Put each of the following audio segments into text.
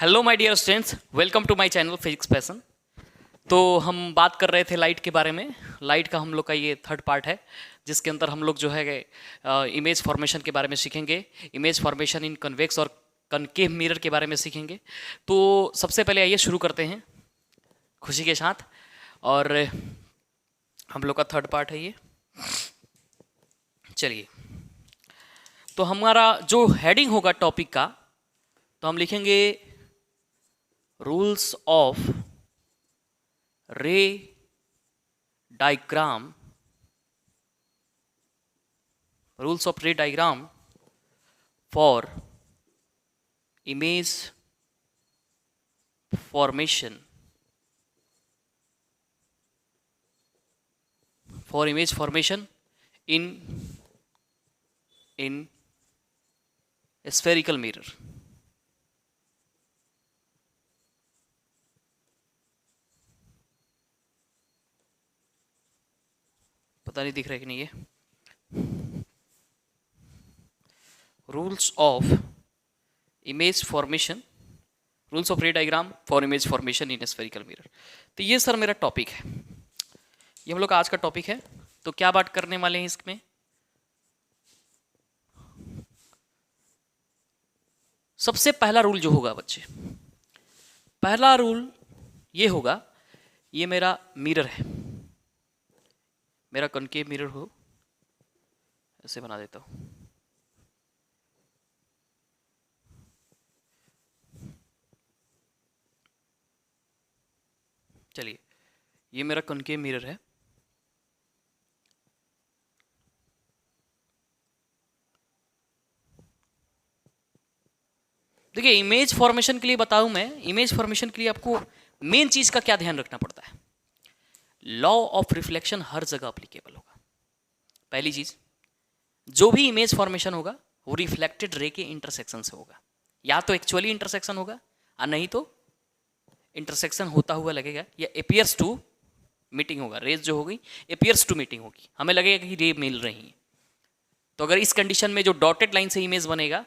Hello my dear students, welcome to my channel physics passion. तो हम बात कर रहे थे लाइट के बारे में। लाइट का हम लोग का ये थर्ड पार्ट है, जिसके अंदर हम लोग जो है इमेज फॉर्मेशन के बारे में सीखेंगे। इमेज फॉर्मेशन इन कन्वेक्स और कनकेव मिरर के बारे में सीखेंगे। तो सबसे पहले आइए शुरू करते हैं खुशी के साथ। और हम लोग का थर्ड पार्ट है ये। चलिए, तो हमारा जो हेडिंग होगा टॉपिक का, तो हम लिखेंगे रूल्स ऑफ रे डायग्राम, रूल्स ऑफ रे diagram for image formation, for image formation in spherical mirror। पता नहीं दिख रहा है कि नहीं ये। Rules of image formation, rules of रे diagram for image formation in spherical mirror. तो ये सर मेरा टॉपिक है, ये हम लोग का आज का टॉपिक है। तो क्या बात करने वाले हैं इसमें? सबसे पहला रूल जो होगा बच्चे, पहला रूल ये होगा, ये मेरा मिरर है, मेरा कनकेव मिरर हो, ऐसे बना देता हूं। चलिए, ये मेरा कनकेव मिरर है। देखिए, इमेज फॉर्मेशन के लिए बताऊं मैं, इमेज फॉर्मेशन के लिए आपको मेन चीज का क्या ध्यान रखना पड़ता है? लॉ ऑफ रिफ्लेक्शन हर जगह अप्लीकेबल होगा। पहली चीज, जो भी इमेज फॉर्मेशन होगा वो रिफ्लेक्टेड रे के इंटरसेक्शन से होगा। या तो एक्चुअली इंटरसेक्शन होगा और नहीं तो इंटरसेक्शन होता हुआ लगेगा, या एपियर्स टू मीटिंग होगा। रेज जो होगी एपियर्स टू मीटिंग होगी, हमें लगेगा कि रे मिल रही है। तो अगर इस कंडीशन में जो डॉटेड लाइन से इमेज बनेगा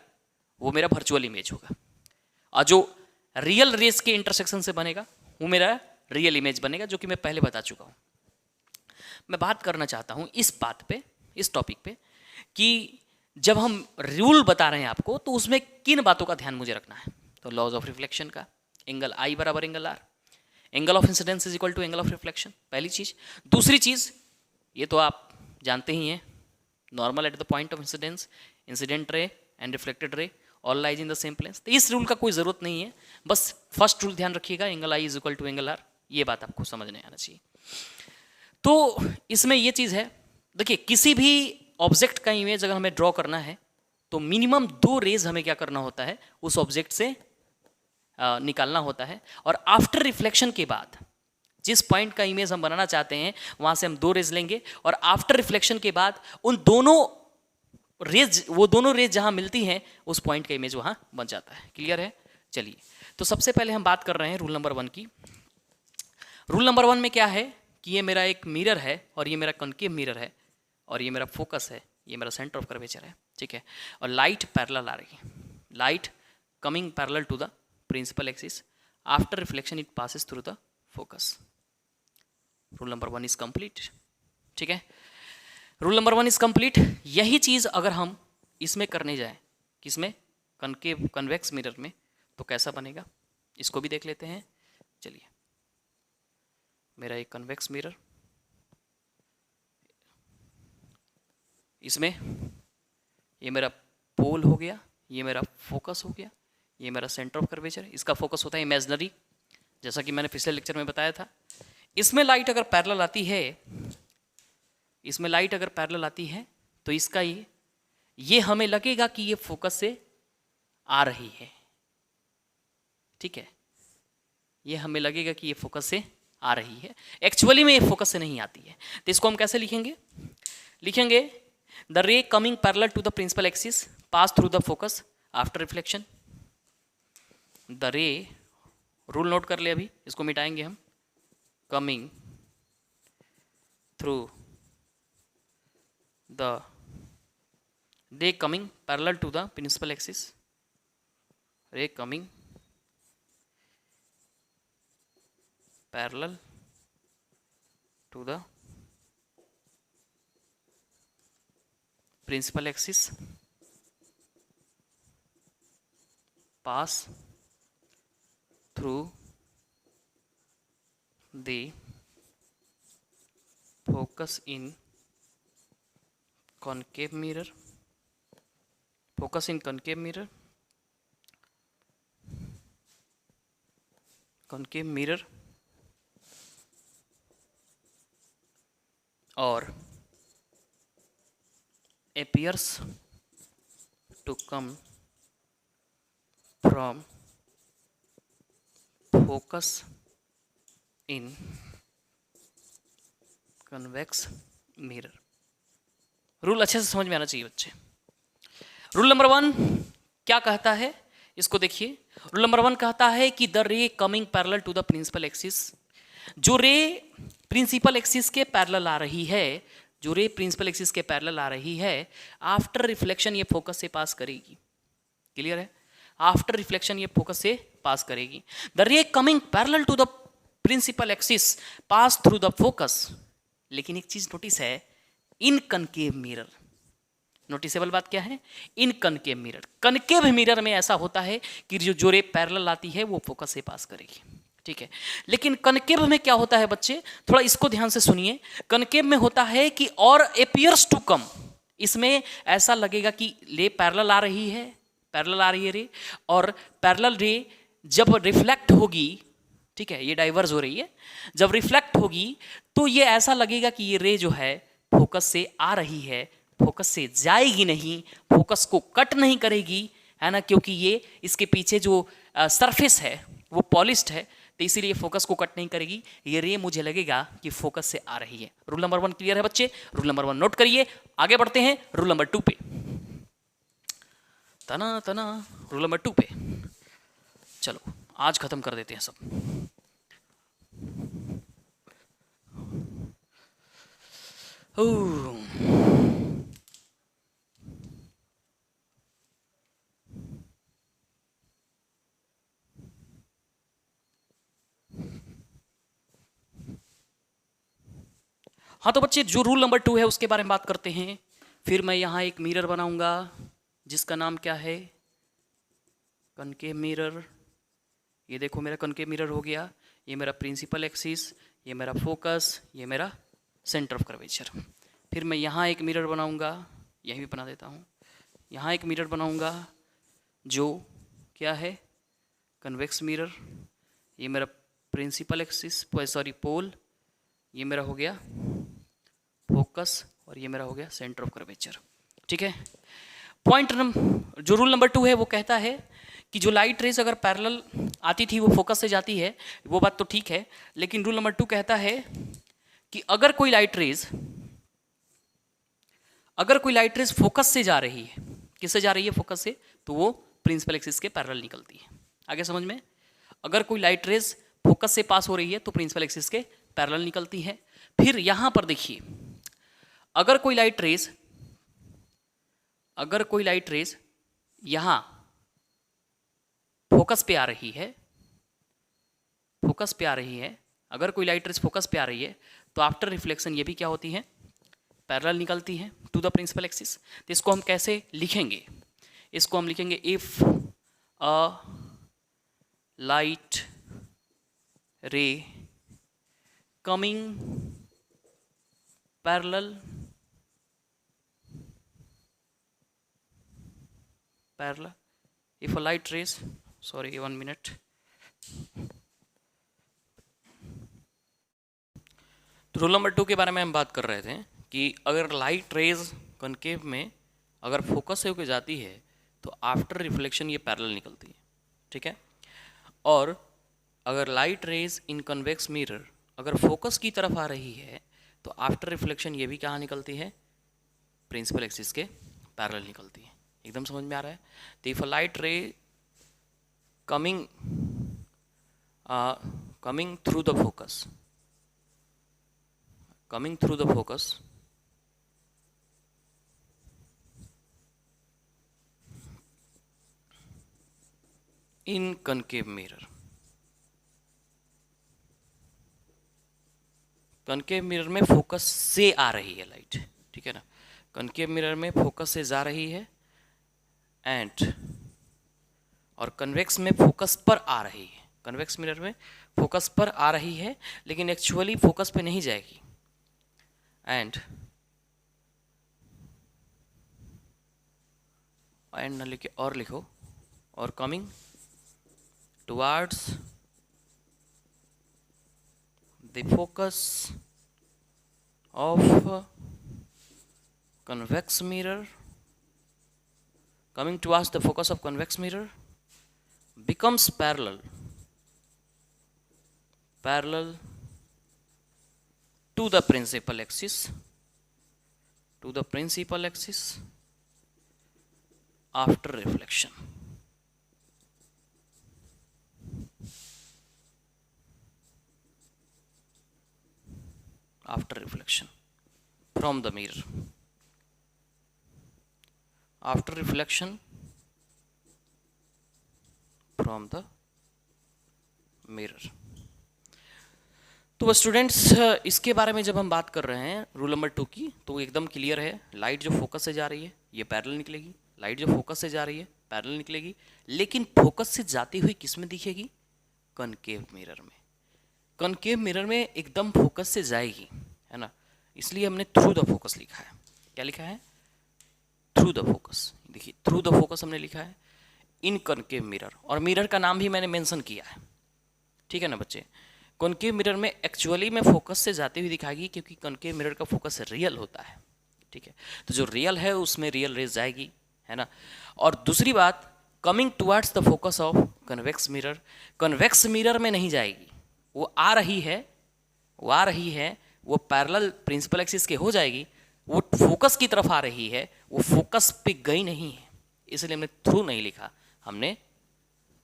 वो मेरा वर्चुअल इमेज होगा, और जो रियल रेस के इंटरसेक्शन से बनेगा वो मेरा रियल इमेज बनेगा, जो कि मैं पहले बता चुका हूं। मैं बात करना चाहता हूं इस बात पे, इस टॉपिक पे, कि जब हम रूल बता रहे हैं आपको, तो उसमें किन बातों का ध्यान मुझे रखना है। तो लॉज ऑफ रिफ्लेक्शन का, एंगल आई बराबर angle r, angle of incidence is equal to angle of reflection, पहली चीज। दूसरी चीज, ये तो आप जानते ही हैं, normal at the point of incidence, incident ray and reflected ray all lies in the same plane. तो इस रूल का कोई जरूरत नहीं है, बस फर्स्ट रूल ध्यान रखिएगा, angle i is equal to angle r, ये बात आपको समझ नहीं आना चाहिए। तो इसमें ये चीज है, देखिए, किसी भी ऑब्जेक्ट का इमेज अगर हमें ड्रॉ करना है तो मिनिमम 2 रेज हमें क्या करना होता है, उस ऑब्जेक्ट से निकालना होता है। और आफ्टर रिफ्लेक्शन के बाद जिस पॉइंट का इमेज हम बनाना चाहते हैं वहां से हम 2 रेज लेंगे, और आफ्टर रिफ्लेक्शन के बाद उन दोनों रेज, वो दोनों रेज जहां मिलती हैं उस पॉइंट का इमेज वहां बन जाता है। क्लियर है? चलिए, तो सबसे पहले हम बात कर रहे हैं रूल नंबर 1 की। रूल नंबर 1 में क्या है कि ये मेरा एक मिरर है, और ये मेरा कनकेव मिरर है, और ये मेरा फोकस है, ये मेरा सेंटर ऑफ कर्वेचर है, ठीक है। और लाइट पैरेलल आ रही है, light coming parallel to the principal axis, after reflection it passes through the focus. Rule number 1 is complete, ठीक है। Rule number 1 is complete. यही चीज अगर हम इसमें करने जाए, किसमें? कनकेव कन्वेक्स मिरर में, तो कैसा बनेगा इसको भी देख लेते हैं। चलिए, मेरा एक कन्वेक्स मिरर, इसमें ये मेरा पोल हो गया, ये मेरा फोकस हो गया, ये मेरा सेंटर ऑफ कर्वेचर। इसका फोकस होता है इमेजिनरी, जैसा कि मैंने पिछले लेक्चर में बताया था। इसमें लाइट अगर पैरेलल आती है, इसमें लाइट अगर पैरेलल आती है, तो इसका ये हमें लगेगा कि ये फोकस से आ रही है, ठीक है। ये हमें लगेगा कि ये फोकस से आ रही है, एक्चुअली में ये फोकस से नहीं आती है। तो इसको हम कैसे लिखेंगे? लिखेंगे the ray coming parallel to the principal axis pass through the focus after reflection. The ray, rule note कर ले, अभी इसको मिटाएंगे हम, coming through the ray coming parallel to the principal axis, ray coming parallel to the principal axis pass through the focus in concave mirror, focus in concave mirror, concave mirror or appears to come from focus in convex mirror। Rule अच्छे से समझ में आना चाहिए बच्चे। Rule number 1 क्या कहता है, इसको देखिए। रूल नंबर 1 कहता है कि the ray coming parallel to the principal axis, जो रे प्रिंसिपल एक्सिस के पैरेलल आ रही है, जो रे प्रिंसिपल एक्सिस के पैरेलल आ रही है, आफ्टर रिफ्लेक्शन ये फोकस से पास करेगी। क्लियर है? आफ्टर रिफ्लेक्शन ये फोकस से पास करेगी। The ray coming parallel to the principal axis pass through the focus. लेकिन एक चीज नोटिस है, इन कनकेव मिरर, नोटिसेबल बात क्या है, इन कनकेव मिरर। कनकेव मिरर में ऐसा होता है कि जो रे पैरेलल आती है वो फोकस से पास करेगी, ठीक है। लेकिन कनकेव में क्या होता है बच्चे, थोड़ा इसको ध्यान से सुनिए। कनकेव में होता है कि और एपियर्स टू कम, इसमें ऐसा लगेगा कि रे पैरेलल आ रही है, पैरेलल आ रही है रे, और पैरेलल रे जब रिफ्लेक्ट होगी, ठीक है, ये डाइवर्ज हो रही है, जब रिफ्लेक्ट होगी तो ये ऐसा लगेगा कि ये रे जो है फोकस से आ रही है, फोकस से जाएगी नहीं, फोकस को कट नहीं करेगी, है ना, क्योंकि ये इसके पीछे जो सरफेस है वो पॉलिश्ड है, तो इसीलिए फोकस को कट नहीं करेगी। ये रे मुझे लगेगा कि फोकस से आ रही है। रूल नंबर 1 क्लियर है बच्चे? रूल नंबर 1 नोट करिए। आगे बढ़ते हैं रूल नंबर 2 पे। तना तना रूल नंबर 2 पे चलो आज खत्म कर देते हैं सब। हाँ तो बच्चे जो रूल नंबर 2 है उसके बारे में बात करते हैं। फिर मैं यहाँ एक मिरर बनाऊंगा जिसका नाम क्या है, कनकेव मिरर। ये देखो मेरा कनकेव मिरर हो गया, ये मेरा प्रिंसिपल एक्सिस, ये मेरा फोकस, ये मेरा सेंटर ऑफ कर्वेचर। फिर मैं यहाँ एक मिरर बनाऊंगा, यही भी बना देता हूँ। यहाँ एक मिरर बनाऊंगा जो क्या है, कन्वेक्स मिरर। ये मेरा प्रिंसिपल एक्सिस, सॉरी पोल, ये मेरा हो गया फोकस, और ये मेरा हो गया सेंटर ऑफ कर्वेचर, ठीक है। पॉइंट जो रूल नंबर 2 है वो कहता है कि जो लाइट रेज अगर पैरेलल आती थी वो फोकस से जाती है, वो बात तो ठीक है। लेकिन रूल नंबर 2 कहता है कि अगर कोई लाइट रेज फोकस से जा रही है, किससे जा रही है, फोकस से, तो वो प्रिंसिपल एक्सिस के पैरेलल निकलती है। आगे समझ में? अगर कोई लाइट रेज फोकस से पास हो रही है तो प्रिंसिपल एक्सिस के पैरेलल निकलती है। फिर यहां पर देखिए, अगर कोई लाइट रेज यहां फोकस पे आ रही है, अगर कोई लाइट रेज फोकस पे आ रही है तो आफ्टर रिफ्लेक्शन ये भी क्या होती है, पैरेलल निकलती है टू द प्रिंसिपल एक्सिस। तो इसको हम कैसे लिखेंगे, इसको हम लिखेंगे इफ अ लाइट रे coming parallel if a light rays, sorry 1 minute, तो रूल नंबर 2 के बारे में हम बात कर रहे थे कि अगर लाइट रेज कनकेव में अगर फोकस से होकर जाती है तो आफ्टर रिफ्लेक्शन ये पैरेलल निकलती है, ठीक है। और अगर लाइट रेज इन कन्वेक्स मिरर अगर फोकस की तरफ आ रही है तो आफ्टर रिफ्लेक्शन ये भी कहाँ निकलती है, प्रिंसिपल एक्सिस के पैरेलल निकलती है। एकदम समझ में आ रहा है? तो if a light ray coming through the focus, in concave mirror, concave mirror में फोकस से आ रही है लाइट, ठीक है ना, कनकेव मिरर में फोकस से जा रही है एंड और कन्वेक्स में फोकस पर आ रही है, कन्वेक्स मिरर में फोकस पर आ रही है लेकिन एक्चुअली फोकस पे नहीं जाएगी एंड ना लिखे और लिखो, और coming towards the focus of convex mirror, coming towards the focus of convex mirror becomes parallel to the principal axis, after reflection. After reflection from the mirror. After reflection from the mirror. तो students इसके बारे में जब हम बात कर रहे हैं रूल नंबर 2 की, तो एकदम क्लियर है, लाइट जो फोकस से जा रही है ये पैरेलल निकलेगी, लाइट जो फोकस से जा रही है पैरेलल निकलेगी, लेकिन फोकस से जाती हुई किस में दिखेगी? कनकेव मिरर में। कनकेव मिरर में एकदम फोकस से जाएगी, है ना, इसलिए हमने थ्रू द फोकस लिखा है। क्या लिखा है? Through the focus. देखिए थ्रू द फोकस हमने लिखा है इन कनकेव मिरर, और मिरर का नाम भी मैंने मेंशन किया है, ठीक है ना बच्चे। कनकेव मिरर में एक्चुअली में फोकस से जाती हुई दिखाएगी, क्योंकि कनकेव मिरर का फोकस रियल होता है, ठीक है, तो जो रियल है उसमें रियल रेज जाएगी, है ना। और दूसरी बात, coming towards the focus of convex mirror, convex mirror में नहीं जाएगी, वो आ रही है, वो पैरेलल प्रिंसिपल एक्सिस के हो जाएगी, वो फोकस की तरफ आ रही है, वो फोकस पे गई नहीं है, इसलिए हमने थ्रू नहीं लिखा, हमने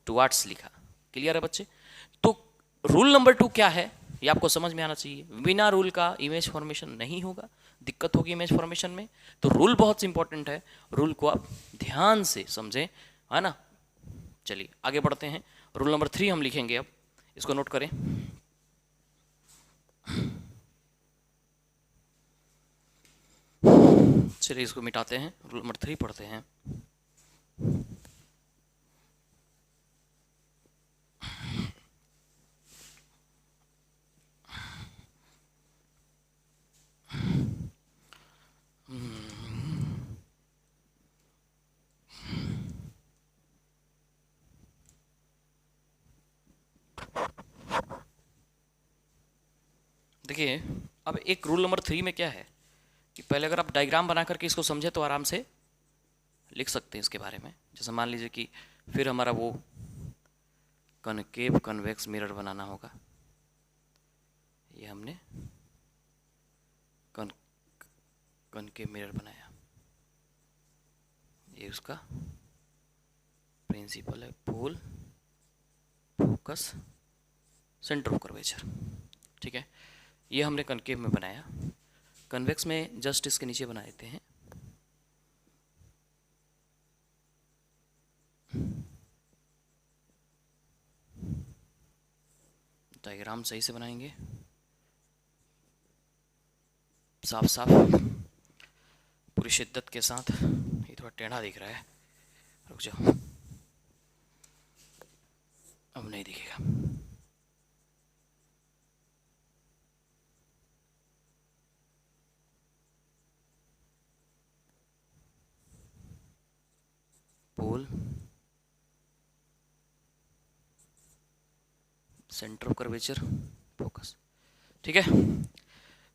टुवर्ड्स लिखा। क्लियर है बच्चे? तो रूल नंबर 2 क्या है ये आपको समझ में आना चाहिए। बिना रूल का इमेज फॉर्मेशन नहीं होगा, दिक्कत होगी इमेज फॉर्मेशन में, तो रूल बहुत इंपॉर्टेंट है, रूल को आप ध्यान से समझें, है ना। चलिए आगे बढ़ते हैं, रूल नंबर 3 हम लिखेंगे, अब इसको नोट करें। चलिए इसको मिटाते हैं, रूल नंबर 3 पढ़ते हैं। देखिए अब एक रूल नंबर 3 में क्या है कि पहले अगर आप डायग्राम बना करके इसको समझे तो आराम से लिख सकते हैं इसके बारे में। जैसे मान लीजिए कि फिर हमारा वो कनकेव कन्वेक्स मिरर बनाना होगा, ये हमने कनकेव मिरर बनाया, ये उसका प्रिंसिपल है, पोल, फोकस, सेंटर ऑफ कर्वेचर, ठीक है। ये हमने कनकेव में बनाया, कन्वेक्स में जस्ट इसके नीचे बना देते हैं। डायग्राम सही से बनाएंगे, साफ साफ पूरी शिद्दत के साथ। ये थोड़ा टेढ़ा दिख रहा है, रुक जाओ, अब नहीं दिखेगा। पोल, सेंटर ऑफ कर्वेचर, फोकस, ठीक है।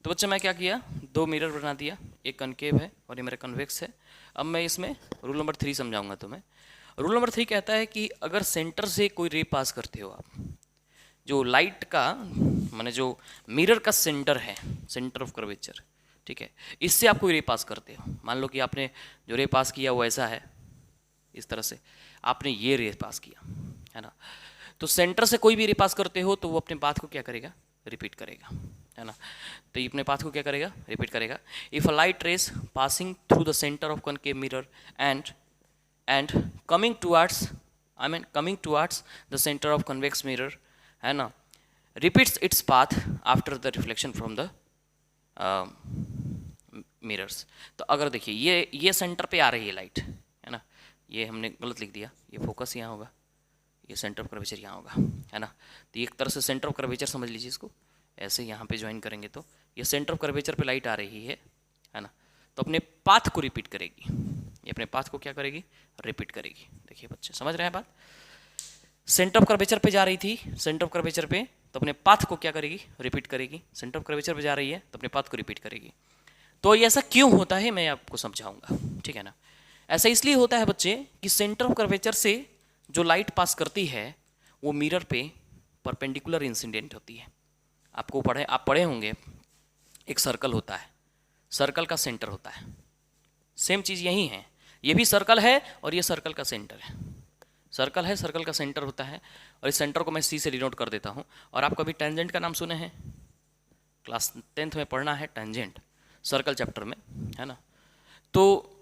तो बच्चे मैं क्या किया, 2 मिरर बना दिया, एक कनकेव है और ये मेरा कन्वेक्स है। अब मैं इसमें रूल नंबर 3 समझाऊंगा तुम्हें। रूल नंबर 3 कहता है कि अगर सेंटर से कोई रे पास करते हो आप, जो लाइट का माने जो मिरर का सेंटर है, सेंटर ऑफ कर्वेचर, ठीक है, इससे आप कोई रे पास करते हो। मान लो कि आपने जो रे पास किया वो ऐसा है, इस तरह से आपने ये रे पास किया, है ना। तो सेंटर से कोई भी रे पास करते हो तो वो अपने पाथ को क्या करेगा, रिपीट करेगा, है ना। तो ये अपने पाथ को क्या करेगा, रिपीट करेगा। If a light rays passing through the centre of concave mirror and coming towards the centre of convex mirror, है ना, repeats its path after the reflection from the mirrors. तो अगर देखिए ये सेंटर पे आ रही है लाइट, है ना, ये हमने गलत लिख दिया, ये फोकस यहाँ होगा, ये सेंटर ऑफ कर्वेचर यहाँ होगा, है ना। तो एक तरह से सेंटर ऑफ कर्वेचर समझ लीजिए इसको, ऐसे यहाँ पे ज्वाइन करेंगे तो ये सेंटर ऑफ कर्वेचर पे लाइट आ रही है ना। तो अपने पाथ को रिपीट करेगी, ये अपने पाथ को क्या करेगी, रिपीट करेगी। देखिए बच्चे समझ रहे हैं बात, सेंटर ऑफ कर्वेचर पे जा रही थी, सेंटर ऑफ कर्वेचर पे, तो अपने पाथ को क्या करेगी, रिपीट करेगी। सेंटर ऑफ कर्वेचर पे जा रही है तो अपने पाथ को रिपीट करेगी। तो ये ऐसा क्यों होता है मैं आपको समझाऊंगा, ठीक है ना। ऐसा इसलिए होता है बच्चे कि सेंटर ऑफ कर्वेचर से जो लाइट पास करती है वो मिरर पे परपेंडिकुलर इंसिडेंट होती है। आप पढ़े होंगे, एक सर्कल होता है, सर्कल का सेंटर होता है, सेम चीज़ यही है, ये भी सर्कल है और ये सर्कल का सेंटर है। सर्कल है, सर्कल का सेंटर होता है, और इस सेंटर को मैं सी से डिनोट कर देता हूँ। और आप कभी टेंजेंट का नाम सुने हैं, क्लास 10th में पढ़ना है टेंजेंट, सर्कल चैप्टर में, है ना। तो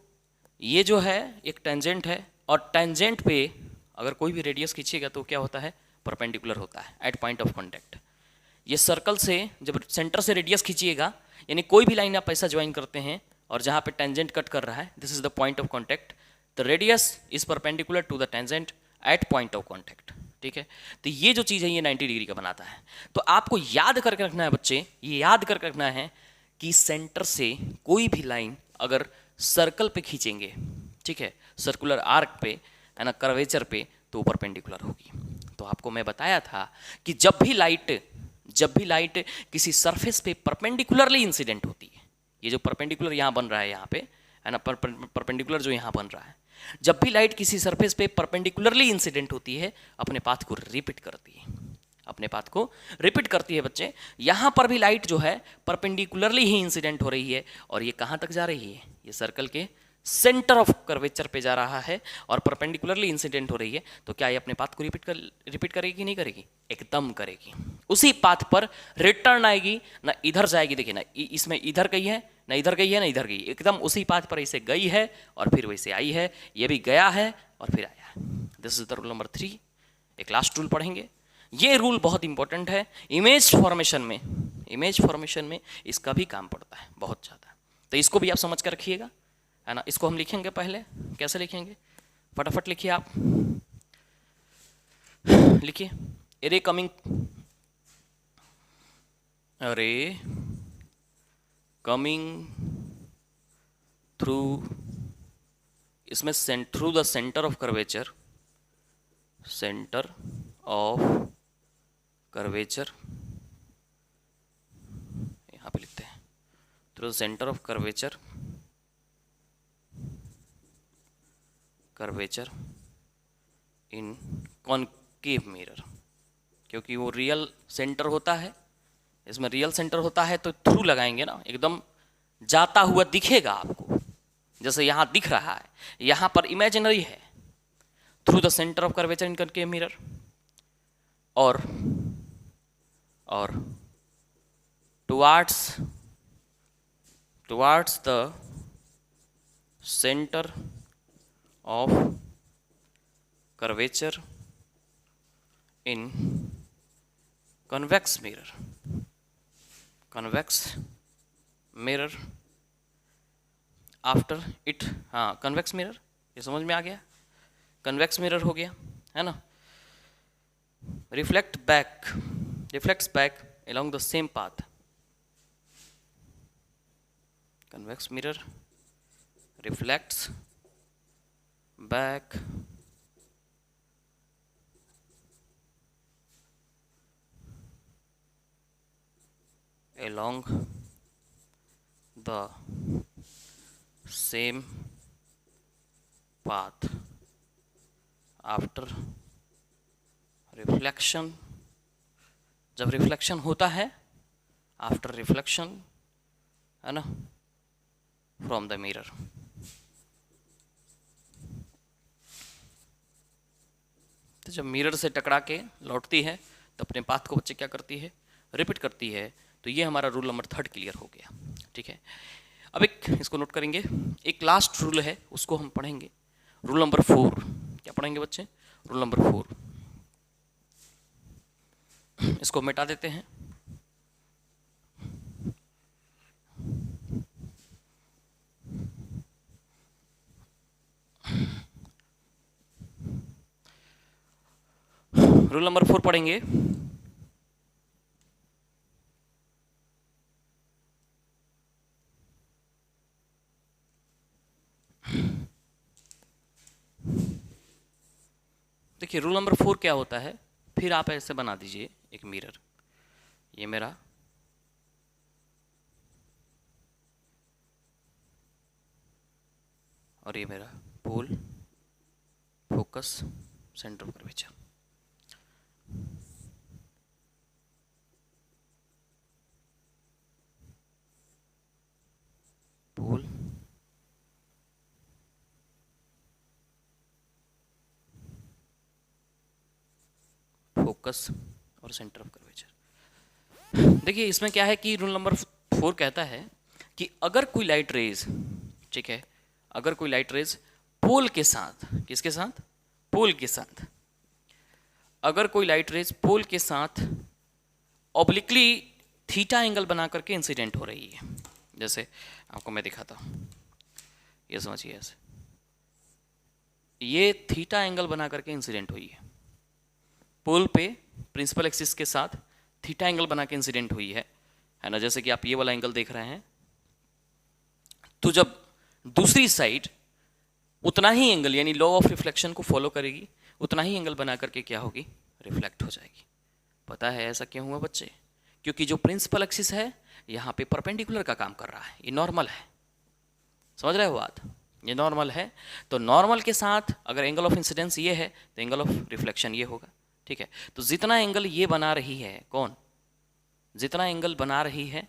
ये जो है एक टेंजेंट है, और टेंजेंट पे अगर कोई भी रेडियस खींचेगा तो क्या होता है, परपेंडिकुलर होता है एट पॉइंट ऑफ कॉन्टैक्ट। ये सर्कल से जब सेंटर से रेडियस खींचिएगा, यानी कोई भी लाइन आप ऐसा ज्वाइन करते हैं और जहाँ पे टेंजेंट कट कर रहा है, this is the point of contact, the radius is perpendicular to the tangent at point of contact, ठीक है। तो ये जो चीज़ है ये 90 डिग्री का बनाता है। तो आपको याद करके रखना है बच्चे, ये याद करके रखना है कि सेंटर से कोई भी लाइन अगर सर्कल पे खींचेंगे, ठीक है, सर्कुलर आर्क पे, है ना, कर्वेचर पे, तो परपेंडिकुलर होगी। तो आपको मैं बताया था कि जब भी लाइट किसी सरफेस पे परपेंडिकुलरली इंसिडेंट होती है, ये जो परपेंडिकुलर यहाँ बन रहा है, यहाँ पे, है ना, परपेंडिकुलर जो यहाँ बन रहा है, जब भी लाइट किसी सरफेस पे परपेंडिकुलरली इंसिडेंट होती है, अपने पाथ को रिपीट करती है, अपने पाथ को रिपीट करती है बच्चे। यहाँ पर भी लाइट जो है परपेंडिकुलरली ही इंसिडेंट हो रही है, और ये कहाँ तक जा रही है, ये सर्कल के सेंटर ऑफ कर्वेचर पे जा रहा है और परपेंडिकुलरली इंसिडेंट हो रही है। तो क्या ये अपने पाथ को रिपीट करेगी कि नहीं करेगी, एकदम करेगी। उसी पाथ पर रिटर्न आएगी, ना इधर जाएगी, देखिए ना इसमें इधर गई है, ना इधर गई है, ना इधर गई, एकदम उसी पाथ पर इसे गई है और फिर वैसे आई है, ये भी गया है और फिर आया है। This is the rule number 3। एक लास्ट रूल पढ़ेंगे, ये रूल बहुत इंपॉर्टेंट है इमेज फॉर्मेशन में इसका भी काम पड़ता है बहुत ज़्यादा। तो इसको भी आप समझ कर रखिएगा, है ना। इसको हम लिखेंगे, पहले कैसे लिखेंगे, फटाफट लिखिए आप, लिखिए, रे कमिंग थ्रू, इसमें through the centre of curvature, यहाँ पे लिखते हैं, through the centre of curvature in concave mirror, क्योंकि वो रियल सेंटर होता है, इसमें रियल सेंटर होता है, तो थ्रू लगाएंगे ना, एकदम जाता हुआ दिखेगा आपको, जैसे यहाँ दिख रहा है, यहाँ पर इमेजिनरी है, through the centre of curvature in concave mirror, और towards the centre of curvature in convex mirror after it, हाँ convex mirror, ये समझ में आ गया, convex mirror हो गया, है ना। reflects back along the same path, convex mirror reflects back along the same path after reflection, जब रिफ्लेक्शन होता है, आफ्टर रिफ्लेक्शन, है ना, फ्रॉम द मिरर। तो जब मिरर से टकरा के लौटती है तो अपने पाथ को बच्चे क्या करती है, रिपीट करती है। तो ये हमारा रूल नंबर 3 क्लियर हो गया, ठीक है। अब एक इसको नोट करेंगे, एक लास्ट रूल है उसको हम पढ़ेंगे, रूल नंबर 4। क्या पढ़ेंगे बच्चे, रूल नंबर 4। इसको मिटा देते हैं। रूल नंबर 4 पढ़ेंगे। देखिए रूल नंबर 4 क्या होता है, फिर आप ऐसे बना दीजिए एक मिरर, ये मेरा और ये मेरा pole, focus, centre of curvature. Pole, focus और सेंटर ऑफ कर्वेचर। देखिए इसमें क्या है कि रूल नंबर 4 कहता है कि अगर कोई लाइट रेज, ठीक है, अगर कोई लाइट रेज पोल के साथ, किसके साथ, पोल के साथ, अगर कोई लाइट रेज पोल के साथ ऑब्लिकली थीटा एंगल बना करके इंसिडेंट हो रही है, जैसे आपको मैं दिखाता हूँ, ये समझिए ऐसे, ये थीटा एंगल बना करके इंसिडेंट हुई है पोल पे, प्रिंसिपल एक्सिस के साथ थीटा एंगल बना के इंसिडेंट हुई है ना, जैसे कि आप ये वाला एंगल देख रहे हैं। तो जब दूसरी साइड उतना ही एंगल, यानी लॉ ऑफ रिफ्लेक्शन को फॉलो करेगी, उतना ही एंगल बना करके क्या होगी, रिफ्लेक्ट हो जाएगी। पता है ऐसा क्यों हुआ बच्चे? क्योंकि जो प्रिंसिपल एक्सिस है यहाँ पे परपेंडिकुलर का काम कर रहा है, ये नॉर्मल है, समझ रहे हो बात, ये नॉर्मल है। तो नॉर्मल के साथ अगर एंगल ऑफ इंसिडेंस ये है तो एंगल ऑफ रिफ्लेक्शन ये होगा, ठीक है। तो जितना एंगल ये बना रही है, कौन, जितना एंगल बना रही है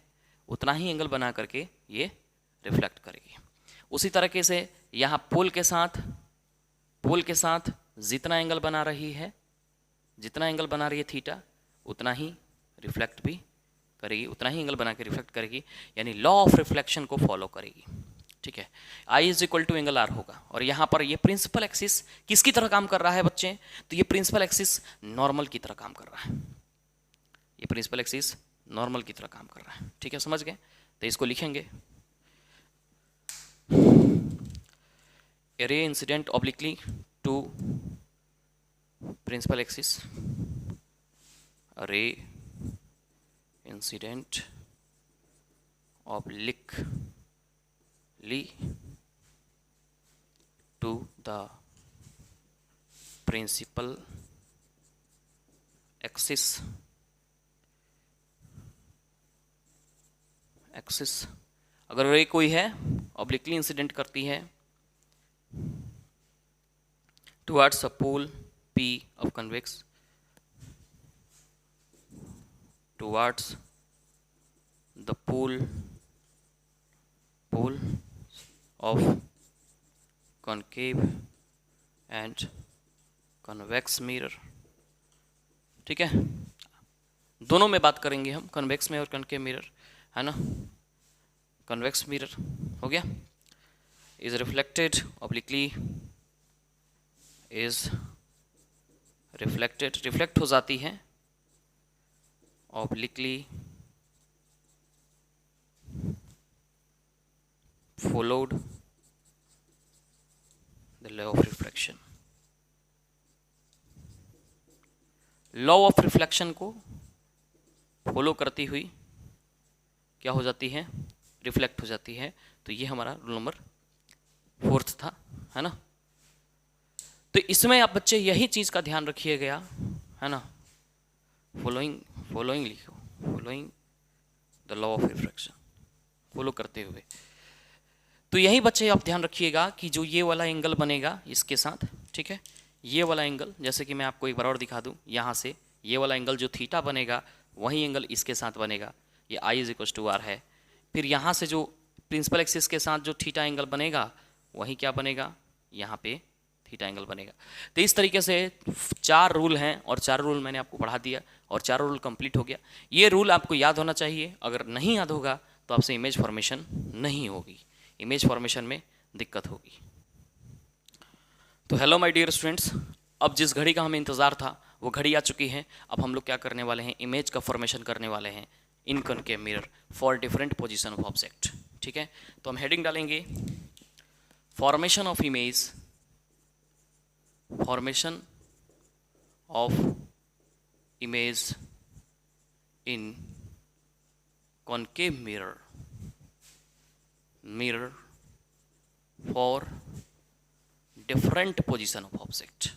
उतना ही एंगल बना करके ये रिफ्लेक्ट करेगी। उसी तरीके से यहाँ पोल के साथ जितना एंगल बना रही है, जितना एंगल बना रही है थीटा, उतना ही रिफ्लेक्ट भी करेगी, उतना ही एंगल बना के रिफ्लेक्ट करेगी, यानी लॉ ऑफ रिफ्लेक्शन को फॉलो करेगी, ठीक है। I is equal to angle r होगा। और यहाँ पर ये प्रिंसिपल एक्सिस किसकी तरह काम कर रहा है बच्चे? तो ये प्रिंसिपल एक्सिस नॉर्मल की तरह काम कर रहा है, ये प्रिंसिपल एक्सिस नॉर्मल की तरह काम कर रहा है, ठीक है, समझ गए। तो इसको लिखेंगे, ray incident obliquely to principal axis, ray incident obliquely to the principal axis अगर रे कोई है ऑब्लिकली इंसिडेंट करती है towards a pole P of convex, towards the pole of concave and convex mirror, ठीक है। दोनों में बात करेंगे हम, कन्वेक्स में और कनकेव मिरर, है ना। कन्वेक्स मिरर हो गया, is reflected obliquely, is reflected, reflect हो जाती है obliquely, followed the law of reflection, law of reflection को फॉलो करती हुई क्या हो जाती है, रिफ्लेक्ट हो जाती है। तो ये हमारा रूल नंबर 4 था, है ना। तो इसमें आप बच्चे यही चीज का ध्यान रखिएगा, है ना, फॉलोइंग लिखो, following the law of reflection, follow करते हुए। तो यही बच्चे आप ध्यान रखिएगा कि जो ये वाला एंगल बनेगा इसके साथ, ठीक है, ये वाला एंगल, जैसे कि मैं आपको एक बार और दिखा दूं, यहाँ से ये वाला एंगल जो थीटा बनेगा वही एंगल इसके साथ बनेगा, ये आई इज इक्वल टू आर है। फिर यहाँ से जो प्रिंसिपल एक्सिस के साथ जो थीटा एंगल बनेगा वही क्या बनेगा, यहाँ पे थीटा एंगल बनेगा। तो इस तरीके से 4 रूल हैं और 4 रूल मैंने आपको पढ़ा दिया और 4 रूल कंप्लीट हो गया। ये रूल आपको याद होना चाहिए, अगर नहीं याद होगा तो आपसे इमेज फॉर्मेशन नहीं होगी, इमेज फॉर्मेशन में दिक्कत होगी। तो हेलो माय डियर स्टूडेंट्स, अब जिस घड़ी का हमें इंतज़ार था वो घड़ी आ चुकी है। अब हम लोग क्या करने वाले हैं, इमेज का फॉर्मेशन करने वाले हैं in concave mirror for different position of object. ठीक है, तो हम हेडिंग डालेंगे formation of image, formation of image in concave mirror, mirror for different position of object,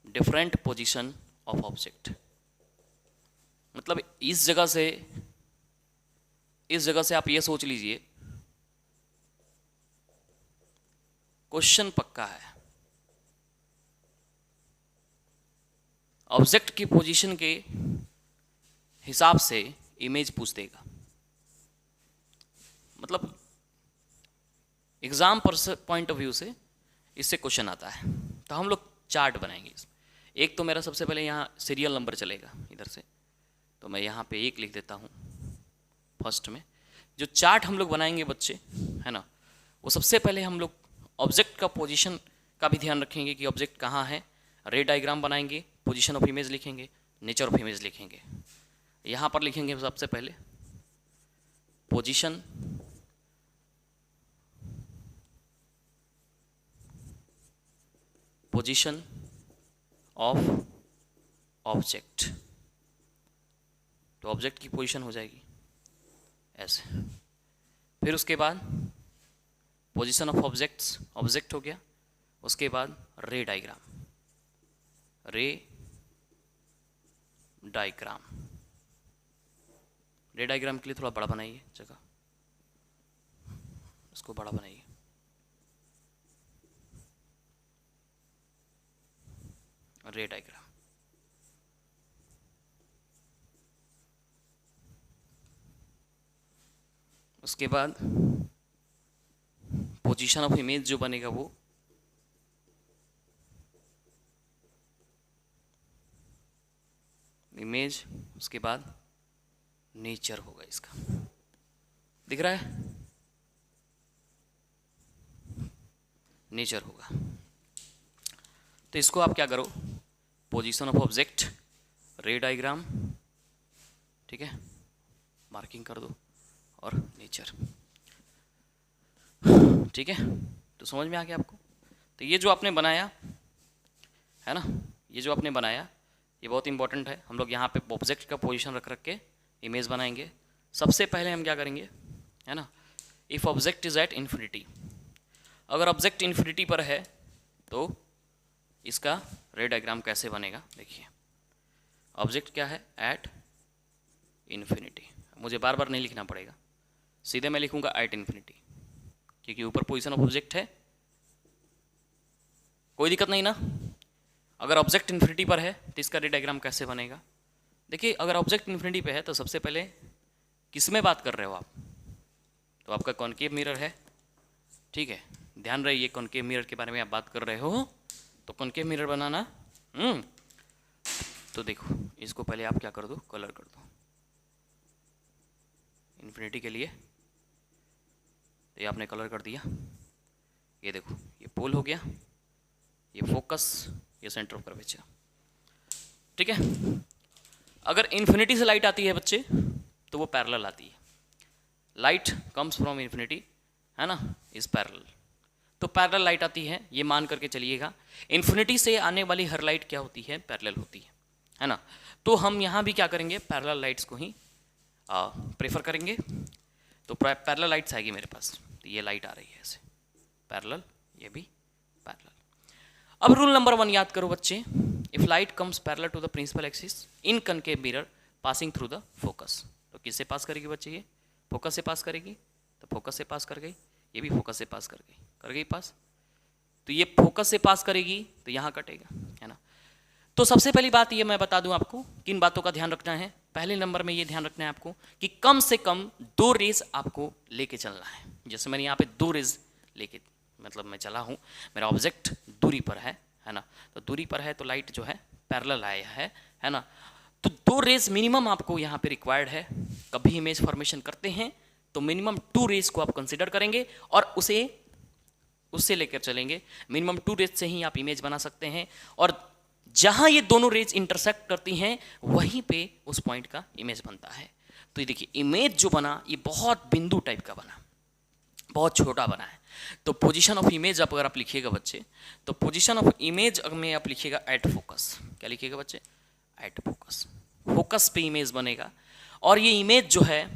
different position of object. मतलब इस जगह से आप ये सोच लीजिए क्वेश्चन पक्का है, ऑब्जेक्ट की पोजीशन के हिसाब से इमेज पूछ देगा। मतलब एग्जाम पॉइंट ऑफ व्यू से इससे क्वेश्चन आता है। तो हम लोग चार्ट बनाएंगे। एक तो मेरा सबसे पहले यहाँ सीरियल नंबर चलेगा इधर से, तो मैं यहाँ पे 1 लिख देता हूँ फर्स्ट में। जो चार्ट हम लोग बनाएंगे बच्चे, है ना, वो सबसे पहले हम लोग ऑब्जेक्ट का पोजीशन का भी ध्यान रखेंगे कि ऑब्जेक्ट कहाँ है। रे डायग्राम बनाएंगे, पोजीशन ऑफ इमेज लिखेंगे, नेचर ऑफ इमेज लिखेंगे। यहाँ पर लिखेंगे सबसे पहले पोजीशन ऑफ ऑब्जेक्ट। तो ऑब्जेक्ट की पोजीशन हो जाएगी ऐसे। फिर उसके बाद पोजीशन ऑफ ऑब्जेक्ट्स, ऑब्जेक्ट हो गया। उसके बाद रे डायग्राम, रे डायग्राम। रे डायग्राम के लिए थोड़ा बड़ा बनाइए जगह, इसको बड़ा बनाइए। रे डायग्राम, उसके बाद पोजीशन ऑफ इमेज जो बनेगा वो इमेज, उसके बाद नेचर होगा इसका। दिख रहा है, नेचर होगा। तो इसको आप क्या करो, पोजीशन ऑफ ऑब्जेक्ट, रे डायग्राम, ठीक है, मार्किंग कर दो, और नेचर। ठीक है, तो समझ में आ गया आपको। तो ये जो आपने बनाया है ना, ये जो आपने बनाया ये बहुत इंपॉर्टेंट है। हम लोग यहाँ पे ऑब्जेक्ट का पोजीशन रख के इमेज बनाएंगे। सबसे पहले हम क्या करेंगे, है ना, if object is at infinity. अगर ऑब्जेक्ट इन्फिनिटी पर है तो इसका रे डायग्राम कैसे बनेगा, देखिए। ऑब्जेक्ट क्या है, एट इन्फिनिटी। मुझे बार बार नहीं लिखना पड़ेगा, सीधे मैं लिखूंगा एट इन्फिनिटी, क्योंकि ऊपर पोजीशन ऑफ ऑब्जेक्ट है। कोई दिक्कत नहीं ना। अगर ऑब्जेक्ट इन्फिनिटी पर है तो इसका रे डायग्राम कैसे बनेगा, देखिए। अगर ऑब्जेक्ट इन्फिनिटी पे है तो सबसे पहले किस में बात कर रहे हो आप, तो आपका कॉनकेव मिरर है, ठीक है। ध्यान रहिए, कॉनकेव मिरर के बारे में आप बात कर रहे हो तो कॉनकेव मिरर बनाना। तो देखो, इसको पहले आप क्या कर दो, कलर कर दो इन्फिनिटी के लिए। तो ये आपने कलर कर दिया। ये देखो, ये पोल हो गया, ये फोकस, ये सेंटर ऑफ कर्वेचर, ठीक है। अगर इन्फिनिटी से लाइट आती है बच्चे तो वो पैरेलल आती है। लाइट कम्स फ्रॉम इन्फिनिटी, है ना, इज पैरेलल। तो पैरेलल लाइट आती है, ये मान करके चलिएगा। इन्फिनिटी से आने वाली हर लाइट क्या होती है, पैरेलल होती है ना। तो हम यहाँ भी क्या करेंगे, पैरेलल लाइट्स को ही प्रेफर करेंगे। तो पैरेलल लाइट्स आएगी मेरे पास। तो ये लाइट आ रही है ऐसे पैरेलल, ये भी पैरेलल। अब रूल नंबर 1 याद करो बच्चे, if light comes parallel to the principal axis in concave mirror passing through the focus. तो किससे पास करेगी बच्चे, ये फोकस से पास करेगी। तो फोकस से पास कर गई, ये भी फोकस से पास कर गई पास। तो ये फोकस से पास करेगी तो यहाँ कटेगा, है ना। तो सबसे पहली बात ये मैं बता दूं आपको, किन बातों का ध्यान रखना है। पहले नंबर में ये ध्यान रखना है आपको कि कम से कम 2 रेज आपको लेके चलना है। जैसे मैंने यहाँ पे 2 रेज लेके, मतलब मैं चला हूँ, मेरा ऑब्जेक्ट दूरी पर है ना। तो दूरी पर है तो लाइट जो है पैरेलल आया है ना। तो 2 रेज मिनिमम आपको यहाँ पे रिक्वायर्ड है। कभी इमेज फॉर्मेशन करते हैं तो मिनिमम 2 रेज को आप कंसिडर करेंगे और उससे लेकर चलेंगे। मिनिमम 2 रेज से ही आप इमेज बना सकते हैं। और जहां ये दोनों रेज इंटरसेक्ट करती हैं वहीं पे उस पॉइंट का इमेज बनता है। तो ये देखिए इमेज जो बना ये बहुत बिंदु टाइप का बना, बहुत छोटा बना है। तो पोजीशन ऑफ इमेज अगर आप लिखिएगा बच्चे, तो पोजीशन ऑफ इमेज में आप लिखिएगा एट फोकस। क्या लिखिएगा बच्चे? At focus. फोकस पे इमेज बनेगा और ये इमेज जो है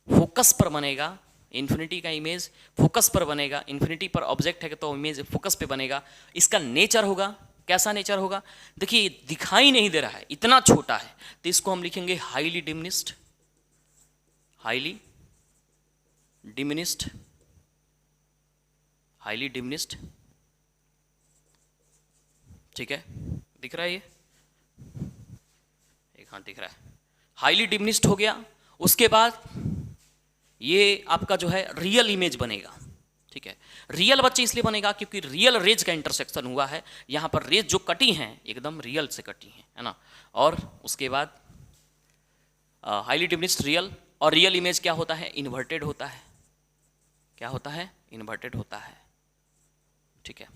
फोकस पर बनेगा। इन्फिनिटी का इमेज फोकस पर बनेगा, इन्फिनिटी पर ऑब्जेक्ट है तो इमेज फोकस पे बनेगा। इसका नेचर होगा, कैसा नेचर होगा? देखिए दिखाई नहीं दे रहा है, इतना छोटा है, तो इसको हम लिखेंगे highly diminished. Highly diminished, highly diminished. ठीक है, दिख रहा है ये? एक हाथ दिख रहा है। हाईली डिमिनिस्ड हो गया। उसके बाद ये आपका जो है रियल इमेज बनेगा। ठीक है, रियल बच्चे इसलिए बनेगा क्योंकि रियल रेज का इंटरसेक्शन हुआ है। यहाँ पर रेज जो कटी हैं एकदम रियल से कटी हैं, है ना। और उसके बाद हाईली डिमिनिस्ड रियल, और रियल इमेज क्या होता है? इन्वर्टेड होता है। क्या होता है? इन्वर्टेड होता है। ठीक है,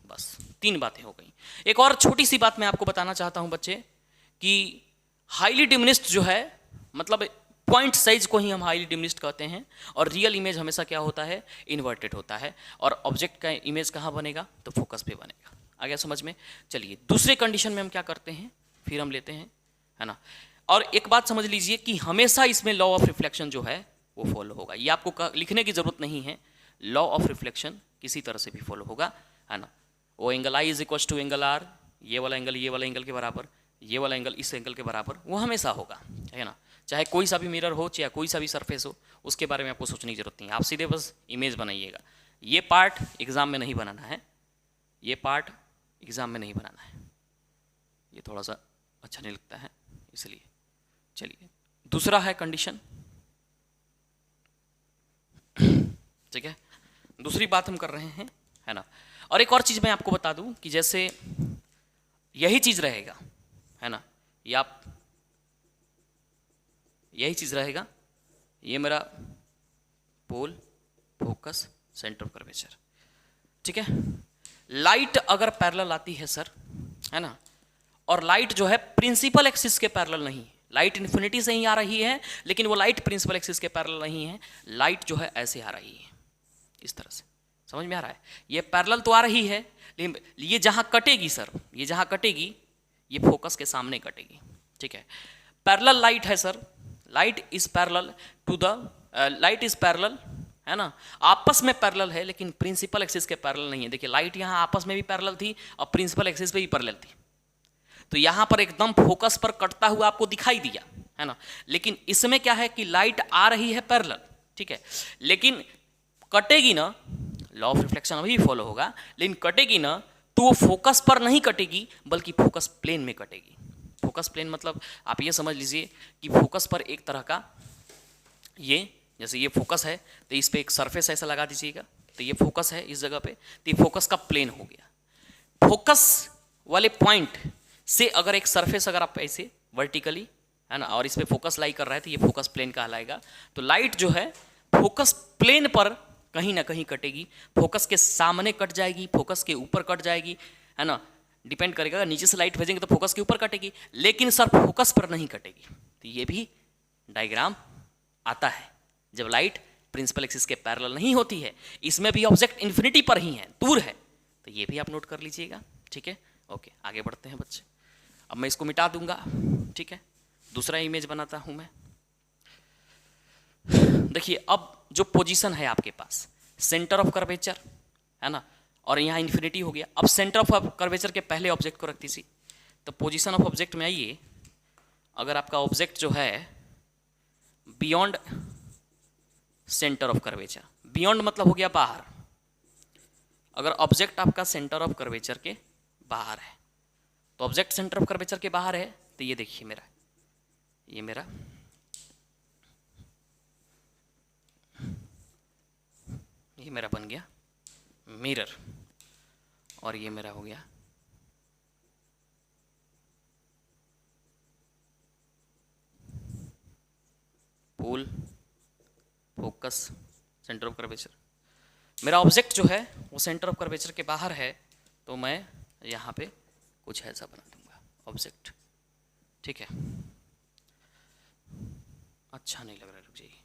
बस 3 बातें हो गई। एक और छोटी सी बात मैं आपको बताना चाहता हूं बच्चे कि हाईली डिमिनिस्ड जो है मतलब पॉइंट साइज को ही हम हाईली डिमिनिस्ड कहते हैं, और रियल इमेज हमेशा क्या होता है? इन्वर्टेड होता है। और ऑब्जेक्ट का इमेज कहाँ बनेगा? तो फोकस पे बनेगा। आ गया समझ में? चलिए दूसरे कंडीशन में हम क्या करते हैं, फिर हम लेते हैं, है ना। और एक बात समझ लीजिए कि हमेशा इसमें लॉ ऑफ रिफ्लेक्शन जो है वो फॉलो होगा। ये आपको लिखने की जरूरत नहीं है, लॉ ऑफ रिफ्लेक्शन किसी तरह से भी फॉलो होगा, है ना। वो angle i is equal to angle r, ये वाला एंगल के बराबर, ये वाला एंगल इस एंगल के बराबर, वो हमेशा होगा, है ना। चाहे कोई सा भी मिरर हो, चाहे कोई सा भी सरफेस हो, उसके बारे में आपको सोचने की जरूरत नहीं है। आप सीधे बस इमेज बनाइएगा। ये पार्ट एग्जाम में नहीं बनाना है, ये पार्ट एग्जाम में नहीं बनाना है, ये थोड़ा सा अच्छा नहीं लगता है इसलिए। चलिए दूसरा है कंडीशन। ठीक है, दूसरी बात हम कर रहे हैं, है ना। और एक और चीज मैं आपको बता दूं कि जैसे यही चीज रहेगा, है ना, ये आप यही चीज रहेगा, ये मेरा pole, focus, centre of curvature. ठीक है, लाइट अगर पैरेलल आती है सर, है ना, और लाइट जो है प्रिंसिपल एक्सिस के पैरेलल नहीं, लाइट इन्फिनिटी से ही आ रही है, लेकिन वो लाइट प्रिंसिपल एक्सिस के पैरेलल नहीं है। लाइट जो है ऐसे आ रही है, इस तरह से, समझ में आ रहा है? ये पैरेलल तो आ रही है, लेकिन ये जहां कटेगी सर, ये जहां कटेगी ये फोकस के सामने कटेगी। ठीक है, पैरेलल लाइट है sir, light is parallel to the, light is parallel, है ना, आपस में पैरेलल है लेकिन प्रिंसिपल एक्सिस के पैरेलल नहीं है। देखिए लाइट यहाँ आपस में भी पैरेलल थी और प्रिंसिपल एक्सिस पे भी पैरेलल थी, तो यहाँ पर एकदम फोकस पर कटता हुआ आपको दिखाई दिया, है ना। लेकिन इसमें क्या है कि लाइट आ रही है पैरेलल, ठीक है, लेकिन कटेगी ना, लॉ ऑफ रिफ्लेक्शन अभी भी फॉलो होगा, लेकिन कटेगी ना तो वो फोकस पर नहीं कटेगी बल्कि फोकस प्लेन में कटेगी। फोकस प्लेन मतलब आप ये समझ लीजिए कि फोकस पर एक तरह का, ये जैसे ये फोकस है तो इस पे एक सरफेस ऐसा लगा दीजिएगा, तो ये फोकस है इस जगह पे, तो ये फोकस का प्लेन हो गया। फोकस वाले पॉइंट से अगर एक सरफेस अगर आप ऐसे वर्टिकली, है ना, और इस पे फोकस लाई कर रहा है तो ये फोकस प्लेन कहलाएगा। तो लाइट जो है फोकस प्लेन पर कहीं ना कहीं कटेगी, फोकस के सामने कट जाएगी, फोकस के ऊपर कट जाएगी, है ना, डिपेंड करेगा। नीचे से लाइट भेजेंगे तो फोकस के ऊपर कटेगी, लेकिन सर फोकस पर नहीं कटेगी। तो ये भी डायग्राम आता है जब लाइट प्रिंसिपल एक्सिस के पैरेलल नहीं होती है। इसमें भी ऑब्जेक्ट इन्फिनिटी पर ही है, दूर है, तो ये भी आप नोट कर लीजिएगा। ठीक है, ओके, आगे बढ़ते हैं बच्चे। अब मैं इसको मिटा दूंगा, ठीक है, दूसरा इमेज बनाता हूं मैं। देखिए अब जो पोजीशन है आपके पास, सेंटर ऑफ कर्वेचर, है ना, और यहाँ इन्फिनिटी हो गया। अब सेंटर ऑफ कर्वेचर के पहले ऑब्जेक्ट को रख दीजिए, तो पोजीशन ऑफ ऑब्जेक्ट में आइए। अगर आपका ऑब्जेक्ट जो है beyond centre of curvature, beyond मतलब हो गया बाहर, अगर ऑब्जेक्ट आपका सेंटर ऑफ कर्वेचर के बाहर है, तो ऑब्जेक्ट सेंटर ऑफ कर्वेचर के बाहर है, तो ये देखिए मेरा, ये मेरा बन गया मिरर, और ये मेरा हो गया पोल, फोकस, सेंटर ऑफ कर्वेचर। मेरा ऑब्जेक्ट जो है वो सेंटर ऑफ कर्वेचर के बाहर है, तो मैं यहाँ पे कुछ ऐसा बना दूंगा ऑब्जेक्ट, ठीक है। अच्छा नहीं लग रहा, रुक जाइए,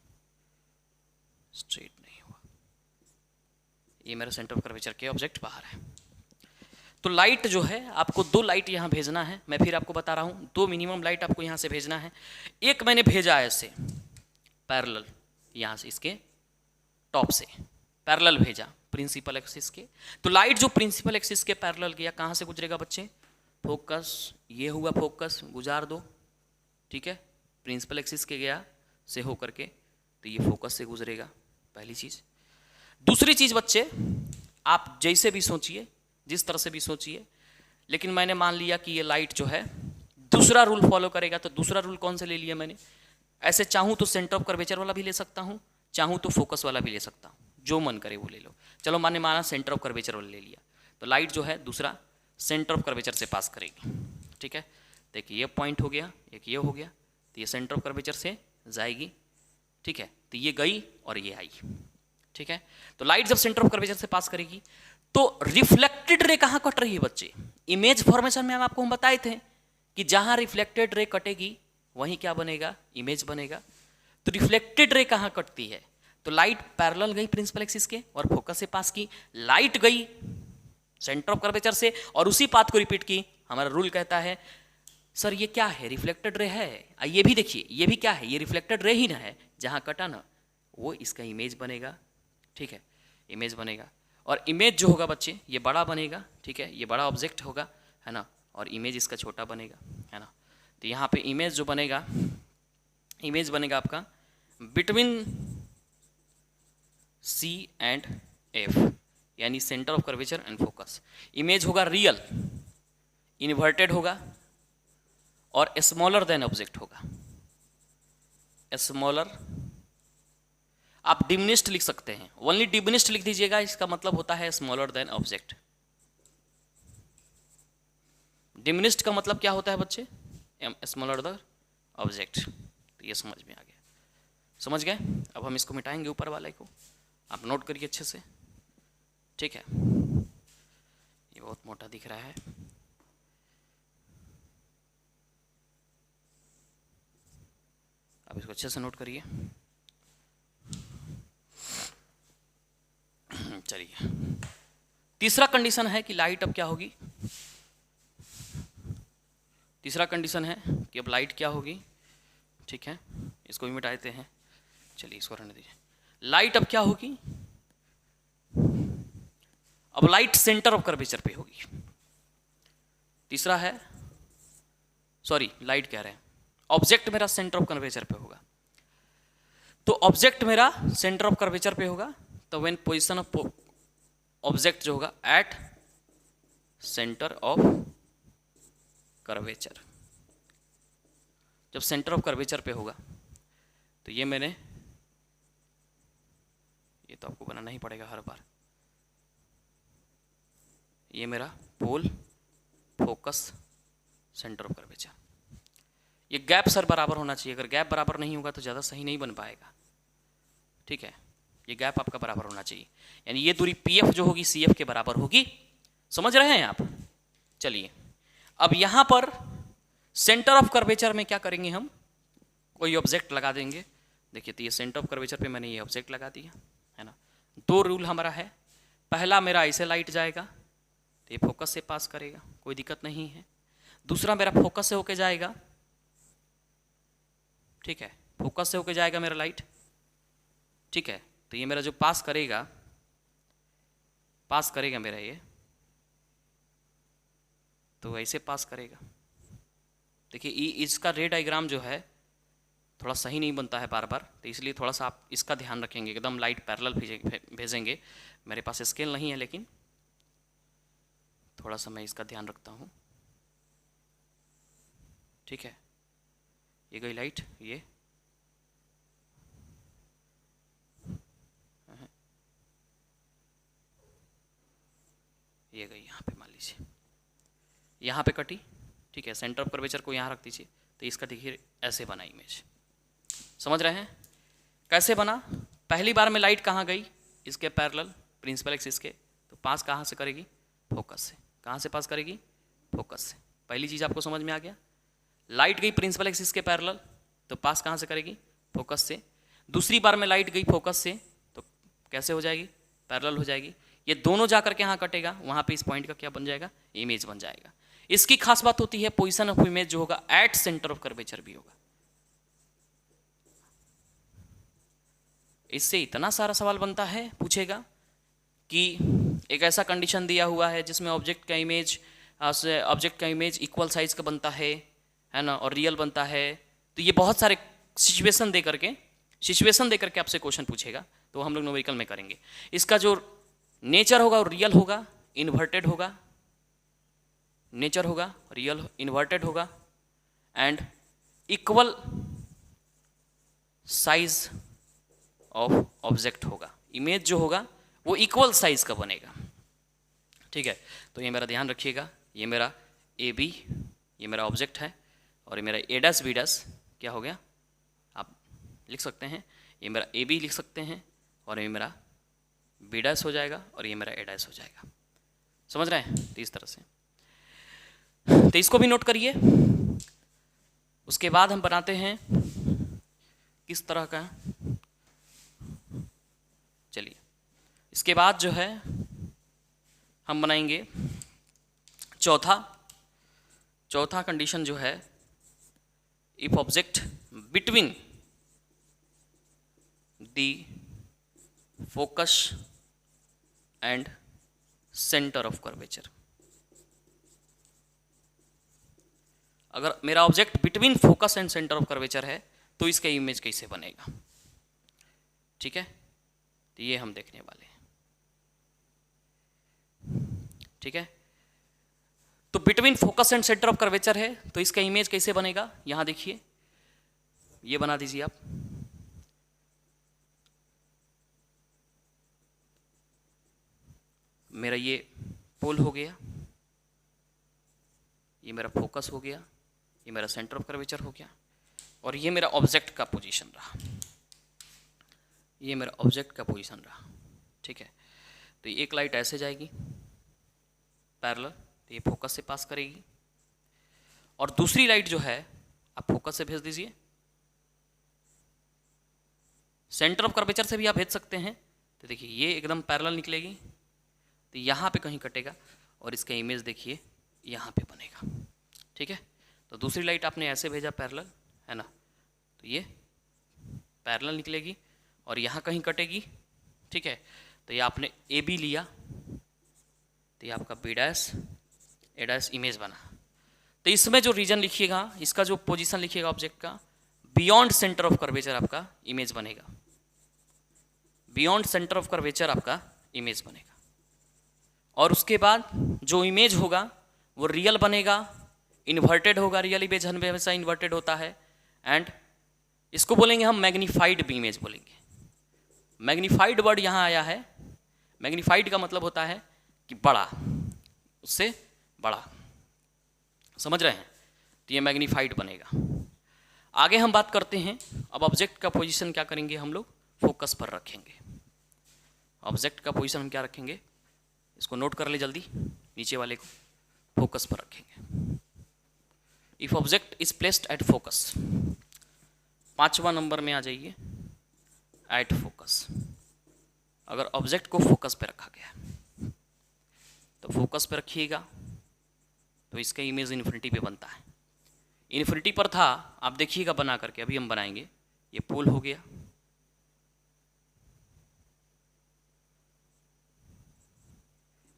स्ट्रेट नहीं हुआ, ये मेरा सेंटर ऑफ कर्वेचर के ऑब्जेक्ट बाहर है। तो लाइट जो है, आपको 2 लाइट यहाँ भेजना है, मैं फिर आपको बता रहा हूँ, 2 मिनिमम लाइट आपको यहाँ से भेजना है। एक मैंने भेजा है ऐसे पैरेलल, यहाँ से इसके टॉप से पैरेलल भेजा प्रिंसिपल एक्सिस के, तो लाइट जो प्रिंसिपल एक्सिस के पैरेलल गया कहाँ से गुजरेगा बच्चे, फोकस, ये हुआ फोकस, गुजार दो, ठीक है, प्रिंसिपल एक्सिस के गया से हो करके, तो ये फोकस से गुजरेगा, पहली चीज़। दूसरी चीज़ बच्चे, आप जैसे भी सोचिए, जिस तरह से भी सोचिए, लेकिन मैंने मान लिया कि ये लाइट जो है दूसरा रूल फॉलो करेगा, तो दूसरा रूल कौन सा ले लिया मैंने, ऐसे चाहूँ तो सेंटर ऑफ कर्वेचर वाला भी ले सकता हूँ, चाहूँ तो फोकस वाला भी ले सकता हूँ, जो मन करे वो ले लो। चलो मैंने माना सेंटर ऑफ कर्वेचर वाला ले लिया, तो लाइट जो है दूसरा सेंटर ऑफ कर्वेचर से पास करेगी, ठीक है। देखिए ये पॉइंट हो गया, एक ये हो गया, तो ये सेंटर ऑफ कर्वेचर से जाएगी, ठीक है, तो ये गई और ये आई, ठीक है। तो लाइट जब सेंटर ऑफ कर्वेचर से पास करेगी तो रिफ्लेक्टेड रे कहाँ कट रही है बच्चे, इमेज फॉर्मेशन में आपको हम बताए थे कि जहां रिफ्लेक्टेड रे कटेगी वहीं क्या बनेगा, इमेज बनेगा। तो रिफ्लेक्टेड रे कहाँ कटती है, तो लाइट पैरेलल गई प्रिंसिपल एक्सिस के और फोकस से पास की, लाइट गई सेंटर ऑफ कर्वेचर से और उसी पाथ को रिपीट की। हमारा रूल कहता है सर ये क्या है, रिफ्लेक्टेड रे है, ये भी देखिए ये भी क्या है, ये रिफ्लेक्टेड रे ही ना है, जहां कटा ना वो इसका इमेज बनेगा, ठीक है, इमेज बनेगा। और इमेज जो होगा बच्चे ये बड़ा बनेगा, ठीक है, ये बड़ा ऑब्जेक्ट होगा, है ना, और इमेज इसका छोटा बनेगा, है ना। तो यहाँ पे इमेज जो बनेगा, इमेज बनेगा आपका बिटवीन C एंड F, यानी centre of curvature and focus. Image होगा रियल, इन्वर्टेड होगा और स्मॉलर देन ऑब्जेक्ट होगा, स्मॉलर। आप डिमिनिश्ड लिख सकते हैं, ओनली डिमिनिश्ड लिख दीजिएगा, इसका मतलब होता है स्मॉलर देन ऑब्जेक्ट। डिमिनिश्ड का मतलब क्या होता है बच्चे, स्मॉलर देन ऑब्जेक्ट। तो ये समझ में आ गया, समझ गए। अब हम इसको मिटाएंगे ऊपर वाले को, आप नोट करिए अच्छे से, ठीक है। ये बहुत मोटा दिख रहा है, अब इसको अच्छे से नोट करिए। चलिए, तीसरा कंडीशन है कि लाइट अब क्या होगी, तीसरा कंडीशन है कि अब लाइट क्या होगी, ठीक है, इसको भी मिटाते हैं, चलिए इसको रहने दीजिए। लाइट अब क्या होगी, अब लाइट सेंटर ऑफ कर्वेचर पे होगी। तीसरा है, सॉरी लाइट कह रहे हैं, ऑब्जेक्ट मेरा सेंटर ऑफ कर्वेचर पे होगा। तो ऑब्जेक्ट मेरा सेंटर ऑफ कर्वेचर पे होगा, तो व्हेन पोजीशन ऑफ ऑब्जेक्ट जो होगा एट सेंटर ऑफ कर्वेचर, जब सेंटर ऑफ कर्वेचर पे होगा तो ये मैंने, ये तो आपको बनाना ही पड़ेगा हर बार, ये मेरा pole, focus, centre of curvature. ये गैप सर बराबर होना चाहिए, अगर गैप बराबर नहीं होगा तो ज़्यादा सही नहीं बन पाएगा, ठीक है। ये गैप आपका बराबर होना चाहिए, यानी ये दूरी PF जो होगी CF के बराबर होगी, समझ रहे हैं आप। चलिए अब यहाँ पर सेंटर ऑफ कर्वेचर में क्या करेंगे, हम कोई ऑब्जेक्ट लगा देंगे। देखिए तो ये सेंटर ऑफ कर्वेचर पे मैंने ये ऑब्जेक्ट लगा दिया, है ना। 2 रूल हमारा है, पहला मेरा ऐसे लाइट जाएगा तो ये फोकस से पास करेगा, कोई दिक्कत नहीं है। दूसरा मेरा फोकस से होके जाएगा, ठीक है, फोकस से होके जाएगा मेरा लाइट, ठीक है। तो ये मेरा जो पास करेगा मेरा ये, तो ऐसे पास करेगा। देखिए इसका रे डायग्राम जो है थोड़ा सही नहीं बनता है बार बार, तो इसलिए थोड़ा सा आप इसका ध्यान रखेंगे, एकदम लाइट पैरेलल भेजेंगे। मेरे पास स्केल नहीं है लेकिन थोड़ा सा मैं इसका ध्यान रखता हूँ, ठीक है। ये गई लाइट, ये गई यहाँ पे, मान लीजिए यहाँ पे कटी, ठीक है। सेंटर ऑफ कर्वेचर को यहाँ रख दीजिए, तो इसका देखिए ऐसे बना इमेज, समझ रहे हैं कैसे बना। पहली बार में लाइट कहाँ गई, इसके पैरेलल प्रिंसिपल एक्सिस के, तो पास कहाँ से करेगी, फोकस से, कहाँ से पास करेगी? फोकस से। पहली चीज़ आपको समझ में आ गया। लाइट गई प्रिंसिपल एक्सिस के पैरेलल, तो पास कहाँ से करेगी? फोकस से। दूसरी बार में लाइट गई फोकस से, तो कैसे हो जाएगी? पैरेलल हो जाएगी। ये दोनों जाकर के यहाँ कटेगा, वहाँ पे इस पॉइंट का क्या बन जाएगा? इमेज बन जाएगा। इसकी खास बात होती है पोजीशन ऑफ इमेज जो होगा एट सेंटर ऑफ कर्वेचर भी होगा। इससे इतना सारा सवाल बनता है, पूछेगा कि एक ऐसा कंडीशन दिया हुआ है जिसमें ऑब्जेक्ट का इमेज इक्वल साइज का बनता है ना, और रियल बनता है। तो ये बहुत सारे सिचुएशन दे करके आपसे क्वेश्चन पूछेगा, तो हम लोग न्यूमेरिकल में करेंगे। इसका जो नेचर होगा वो रियल होगा, इन्वर्टेड होगा, नेचर होगा रियल इन्वर्टेड होगा, and equal size of object होगा। इमेज जो होगा वो इक्वल साइज का बनेगा। ठीक है, तो ये मेरा ध्यान रखिएगा। ये मेरा ए बी, ये मेरा ऑब्जेक्ट है, और ये मेरा ए डैश बी डैश क्या हो गया? आप लिख सकते हैं, ये मेरा ए बी लिख सकते हैं, और ये मेरा बी डैश हो जाएगा, और ये मेरा ए डैश हो जाएगा। समझ रहे हैं? तो इस तरह से, तो इसको भी नोट करिए। उसके बाद हम बनाते हैं किस तरह का, चलिए इसके बाद जो है हम बनाएंगे चौथा कंडीशन जो है, if object between the focus and centre of curvature. अगर मेरा object between focus and centre of curvature है तो इसका इमेज कैसे बनेगा? ठीक है, तो ये हम देखने वाले हैं। ठीक है, तो between focus and centre of curvature है तो इसका इमेज कैसे बनेगा? यहां देखिए, ये बना दीजिए आप। मेरा ये पोल हो गया, ये मेरा फोकस हो गया, ये मेरा सेंटर ऑफ कर्वेचर हो गया, और ये मेरा ऑब्जेक्ट का पोजीशन रहा। ये मेरा ऑब्जेक्ट का पोजीशन रहा। ठीक है, तो एक लाइट ऐसे जाएगी पैरेलल, तो ये फोकस से पास करेगी, और दूसरी लाइट जो है आप फोकस से भेज दीजिए, सेंटर ऑफ कर्वेचर से भी आप भेज सकते हैं। तो देखिए ये एकदम पैरेलल निकलेगी, तो यहाँ पे कहीं कटेगा, और इसका इमेज देखिए यहाँ पे बनेगा। ठीक है, तो दूसरी लाइट आपने ऐसे भेजा पैरेलल, है ना, तो ये पैरेलल निकलेगी और यहाँ कहीं कटेगी। ठीक है, तो ये आपने ए बी लिया, तो ये आपका बी डैश ए डैश इमेज बना। तो इसमें जो रीजन लिखिएगा, इसका जो पोजीशन लिखिएगा ऑब्जेक्ट का, बियॉन्ड सेंटर ऑफ कर्वेचर आपका इमेज बनेगा। बियॉन्ड सेंटर ऑफ कर्वेचर आपका इमेज बनेगा, और उसके बाद जो इमेज होगा वो रियल बनेगा, इन्वर्टेड होगा। रियल इमेज हमेशा इन्वर्टेड होता है, एंड इसको बोलेंगे हम मैग्नीफाइड इमेज बोलेंगे। मैग्नीफाइड वर्ड यहाँ आया है। मैग्नीफाइड का मतलब होता है कि बड़ा, उससे बड़ा। समझ रहे हैं? तो ये मैग्नीफाइड बनेगा। आगे हम बात करते हैं, अब ऑब्जेक्ट का पोजीशन क्या करेंगे हम लोग? फोकस पर रखेंगे। ऑब्जेक्ट का पोजीशन हम क्या रखेंगे? इसको नोट कर ले जल्दी, नीचे वाले को, फोकस पर रखेंगे। If object is placed at focus, 5वां नंबर में आ जाइए, एट फोकस। अगर ऑब्जेक्ट को फोकस पे रखा गया है तो फोकस पे रखिएगा, तो इसका इमेज इन्फिनिटी पे बनता है। इन्फिनिटी पर था, आप देखिएगा बना करके, अभी हम बनाएंगे। ये पोल हो गया,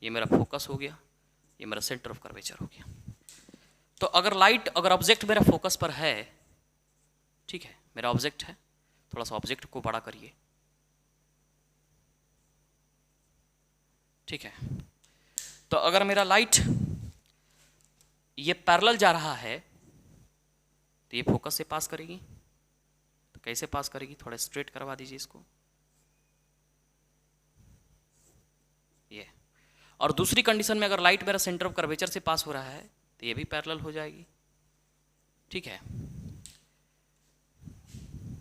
ये मेरा फोकस हो गया, ये मेरा सेंटर ऑफ कर्वेचर हो गया। तो अगर ऑब्जेक्ट मेरा फोकस पर है, ठीक है, मेरा ऑब्जेक्ट है, थोड़ा सा ऑब्जेक्ट को बड़ा करिए। ठीक है, तो अगर मेरा लाइट ये पैरेलल जा रहा है तो ये फोकस से पास करेगी। तो कैसे पास करेगी? थोड़ा स्ट्रेट करवा दीजिए इसको, ये। और दूसरी कंडीशन में अगर लाइट मेरा सेंटर ऑफ कर्वेचर से पास हो रहा है तो ये भी पैरेलल हो जाएगी। ठीक है,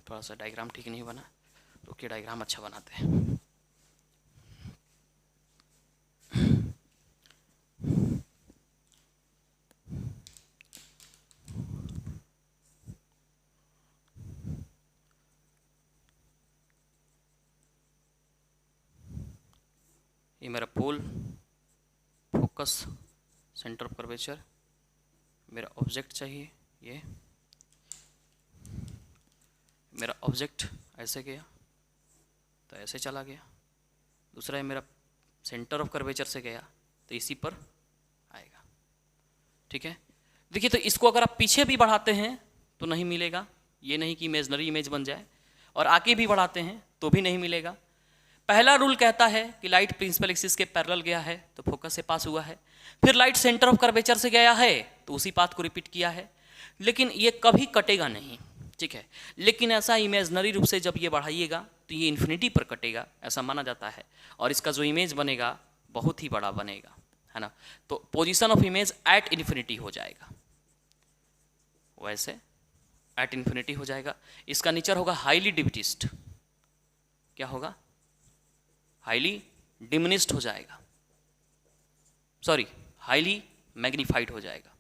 थोड़ा सा डायग्राम ठीक नहीं बना, रुकिए डायग्राम अच्छा बनाते हैं। ये मेरा pole, focus, centre of curvature, मेरा ऑब्जेक्ट चाहिए, ये मेरा ऑब्जेक्ट ऐसे गया तो ऐसे चला गया, दूसरा है मेरा सेंटर ऑफ कर्वेचर से गया तो इसी पर आएगा। ठीक है, देखिए तो इसको अगर आप पीछे भी बढ़ाते हैं तो नहीं मिलेगा, ये नहीं कि इमेजनरी इमेज बन जाए, और आगे भी बढ़ाते हैं तो भी नहीं मिलेगा। पहला रूल कहता है कि लाइट प्रिंसिपल एक्सिस के पैरेलल गया है तो फोकस से पास हुआ है, फिर लाइट सेंटर ऑफ कर्वेचर से गया है तो उसी पाथ को रिपीट किया है, लेकिन ये कभी कटेगा नहीं। ठीक है, लेकिन ऐसा इमेजनरी रूप से जब ये बढ़ाइएगा तो ये इन्फिनिटी पर कटेगा, ऐसा माना जाता है, और इसका जो इमेज बनेगा बहुत ही बड़ा बनेगा, है ना। तो position of image at infinity हो जाएगा, वैसे एट इन्फिनिटी हो जाएगा। इसका नेचर होगा हाईली डिमिनिस्ड, क्या होगा, हाईली डिमिनिस्ड हो जाएगा, सॉरी हाईली मैग्नीफाइड हो जाएगा,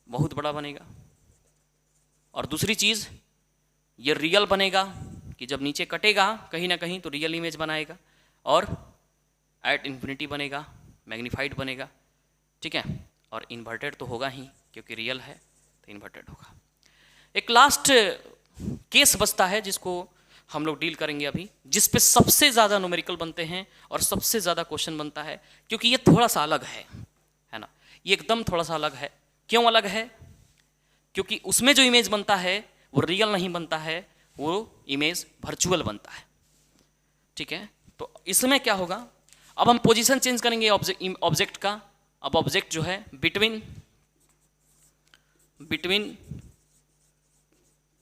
बहुत बड़ा बनेगा। और दूसरी चीज़ ये रियल बनेगा कि जब नीचे कटेगा कहीं ना कहीं तो रियल इमेज बनाएगा, और एट इन्फिनिटी बनेगा, मैग्नीफाइड बनेगा। ठीक है, और इन्वर्टेड तो होगा ही क्योंकि रियल है तो इन्वर्टेड होगा। एक लास्ट केस बचता है जिसको हम लोग डील करेंगे अभी, जिस पे सबसे ज़्यादा न्यूमेरिकल बनते हैं और सबसे ज़्यादा क्वेश्चन बनता है, क्योंकि ये थोड़ा सा अलग है ना, ये एकदम थोड़ा सा अलग है। क्यों अलग है? क्योंकि उसमें जो इमेज बनता है वो रियल नहीं बनता है, वो इमेज वर्चुअल बनता है। ठीक है, तो इसमें क्या होगा, अब हम पोजीशन चेंज करेंगे ऑब्जेक्ट का। अब ऑब्जेक्ट जो है बिटवीन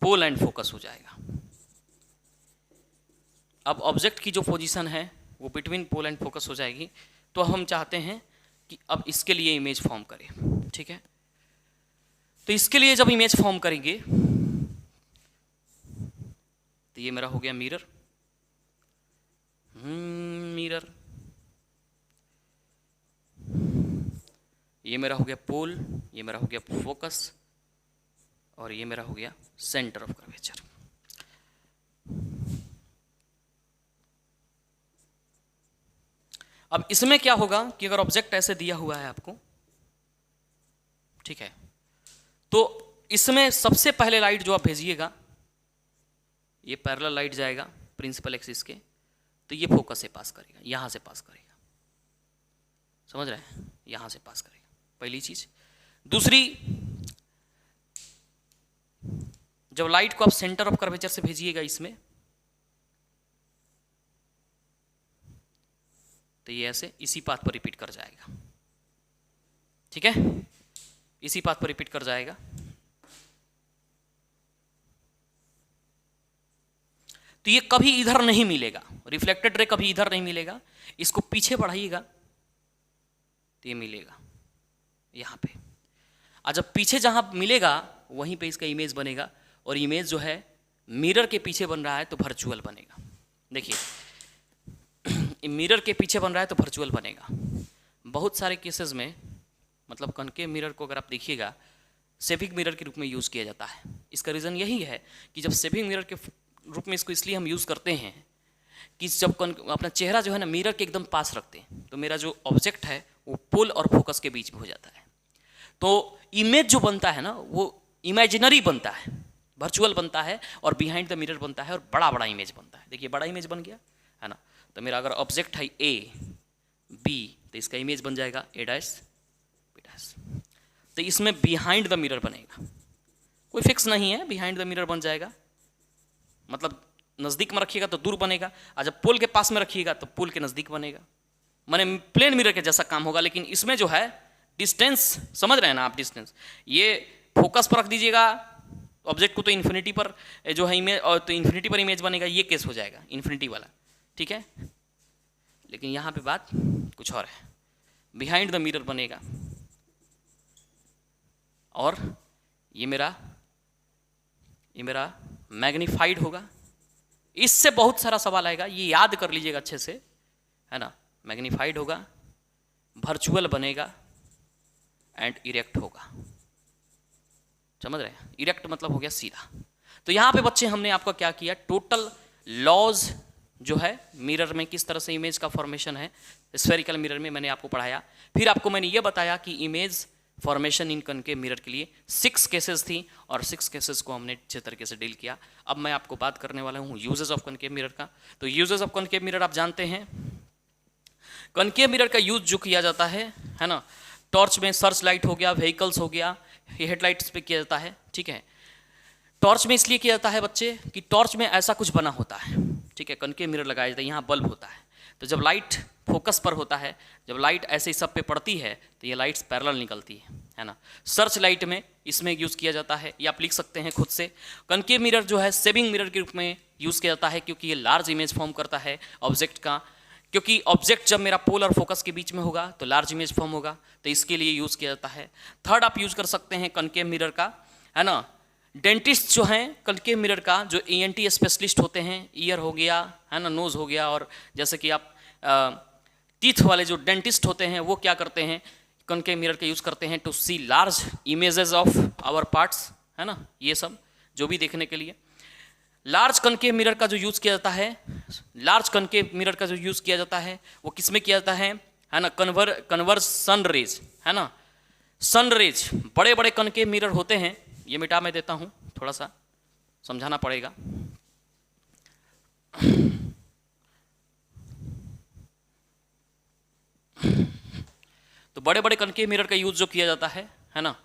पोल एंड फोकस हो जाएगा। अब ऑब्जेक्ट की जो पोजीशन है वो बिटवीन पोल एंड फोकस हो जाएगी, तो हम चाहते हैं कि अब इसके लिए इमेज फॉर्म करें। ठीक है, तो इसके लिए जब इमेज फॉर्म करेंगे तो ये मेरा हो गया मिरर, ये मेरा हो गया पोल, ये मेरा हो गया फोकस, और ये मेरा हो गया सेंटर ऑफ कर्वेचर। अब इसमें क्या होगा कि अगर ऑब्जेक्ट ऐसे दिया हुआ है आपको, ठीक है, तो इसमें सबसे पहले लाइट जो आप भेजिएगा, ये पैरेलल लाइट जाएगा प्रिंसिपल एक्सिस के, तो ये फोकस से पास करेगा, यहां से पास करेगा, समझ रहे हैं, यहां से पास करेगा, पहली चीज। दूसरी, जब लाइट को आप सेंटर ऑफ कर्वेचर से भेजिएगा इसमें, तो ये ऐसे इसी पाथ पर रिपीट कर जाएगा। ठीक है, इसी पाथ पर रिपीट कर जाएगा। तो ये कभी इधर नहीं मिलेगा, रिफ्लेक्टेड रे कभी इधर नहीं मिलेगा। इसको पीछे बढ़ाइएगा तो ये मिलेगा यहां पे, और जब पीछे जहां मिलेगा वहीं पे इसका इमेज बनेगा, और इमेज जो है मिरर के पीछे बन रहा है तो वर्चुअल बनेगा। देखिए, मिरर के पीछे बन रहा है तो वर्चुअल बनेगा। बहुत सारे केसेस में, मतलब कनकेव मिरर को अगर आप देखिएगा सेविंग मिरर के रूप में यूज़ किया जाता है। इसका रीज़न यही है कि जब सेविंग मिरर के रूप में इसको इसलिए हम यूज़ करते हैं कि जब अपना चेहरा जो है ना मिरर के एकदम पास रखते हैं, तो मेरा जो ऑब्जेक्ट है वो पोल और फोकस के बीच में हो जाता है, तो इमेज जो बनता है ना वो इमेजिनरी बनता है, वर्चुअल बनता है, और बिहाइंड द मिरर बनता है, और बड़ा बड़ा इमेज बनता है। देखिए बड़ा इमेज बन गया है ना, तो मेरा अगर ऑब्जेक्ट है ए बी तो इसका इमेज बन जाएगा ए डैश बी डैश। तो इसमें बिहाइंड द मिरर बनेगा, कोई फिक्स नहीं है, बिहाइंड द मिरर बन जाएगा, मतलब नज़दीक में रखिएगा तो दूर बनेगा, और जब पोल के पास में रखिएगा तो पोल के नज़दीक बनेगा, माने प्लेन मिरर के जैसा काम होगा। लेकिन इसमें जो है डिस्टेंस, समझ रहे हैं ना आप, डिस्टेंस ये फोकस पर रख दीजिएगा ऑब्जेक्ट को तो इन्फिनिटी पर जो है इमेज, और तो इन्फिनिटी पर इमेज बनेगा, ये केस हो जाएगा इन्फिनिटी वाला। ठीक है, लेकिन यहाँ पे बात कुछ और है, बिहाइंड द मिरर बनेगा, और ये मेरा मैग्नीफाइड होगा। इससे बहुत सारा सवाल आएगा, ये याद कर लीजिएगा अच्छे से, है ना। मैग्नीफाइड होगा, वर्चुअल बनेगा, एंड इरेक्ट होगा। समझ रहे हैं, इरेक्ट मतलब हो गया सीधा। तो यहाँ पे बच्चे हमने आपका क्या किया, टोटल लॉज जो है मिरर में किस तरह से इमेज का फॉर्मेशन है, स्फेरिकल मिरर में मैंने आपको पढ़ाया। फिर आपको मैंने ये बताया कि इमेज फॉर्मेशन इन कनकेव मिरर के लिए 6 केसेस थी और 6 केसेस को हमने अच्छे तरीके से डील किया। अब मैं आपको बात करने वाला हूँ यूजेस ऑफ कनकेव मिरर का। तो यूजेस ऑफ कनकेव मिरर आप जानते हैं, कनकेव मिरर का यूज जो किया जाता है ना, टॉर्च में सर्च लाइट हो गया, व्हीकल्स हो गया, हेडलाइट्स पे किया जाता है। ठीक है, टॉर्च में इसलिए किया जाता है बच्चे कि टॉर्च में ऐसा कुछ बना होता है। ठीक है, कनकेव मिरर लगाया जाता है, यहाँ बल्ब होता है, तो जब लाइट फोकस पर होता है, जब लाइट ऐसे ही सब पे पड़ती है तो ये लाइट्स पैरेलल निकलती है ना। सर्च लाइट में इसमें यूज़ किया जाता है, या आप लिख सकते हैं खुद से, कनकेव मिरर जो है सेविंग मिरर के रूप में यूज़ किया जाता है, क्योंकि ये लार्ज इमेज फॉर्म करता है ऑब्जेक्ट का, क्योंकि ऑब्जेक्ट जब मेरा पोल और फोकस के बीच में होगा तो लार्ज इमेज फॉर्म होगा, तो इसके लिए यूज़ किया जाता है। थर्ड आप यूज़ कर सकते हैं कनकेव मिरर का, है ना, डेंटिस्ट जो हैं कनकेव मिरर का, जो ENT स्पेशलिस्ट होते हैं, ईयर हो गया, है ना, नोज़ हो गया, और जैसे कि आप टीथ वाले जो डेंटिस्ट होते हैं वो क्या करते हैं, कनकेव मिरर का यूज़ करते हैं to see large images of our parts, है ना, ये सब जो भी देखने के लिए। लार्ज कनकेव मिरर का जो यूज़ किया जाता है, लार्ज कनकेव मिरर का जो यूज़ किया जाता है वो किस में किया जाता है ना, कन्वर्स सन रेज, है ना, सन रेज, बड़े बड़े कनकेव मिरर होते हैं, ये मिटा मैं देता हूँ, थोड़ा सा समझाना पड़ेगा। तो बड़े बड़े कनकेव मिरर का यूज जो किया जाता है ना,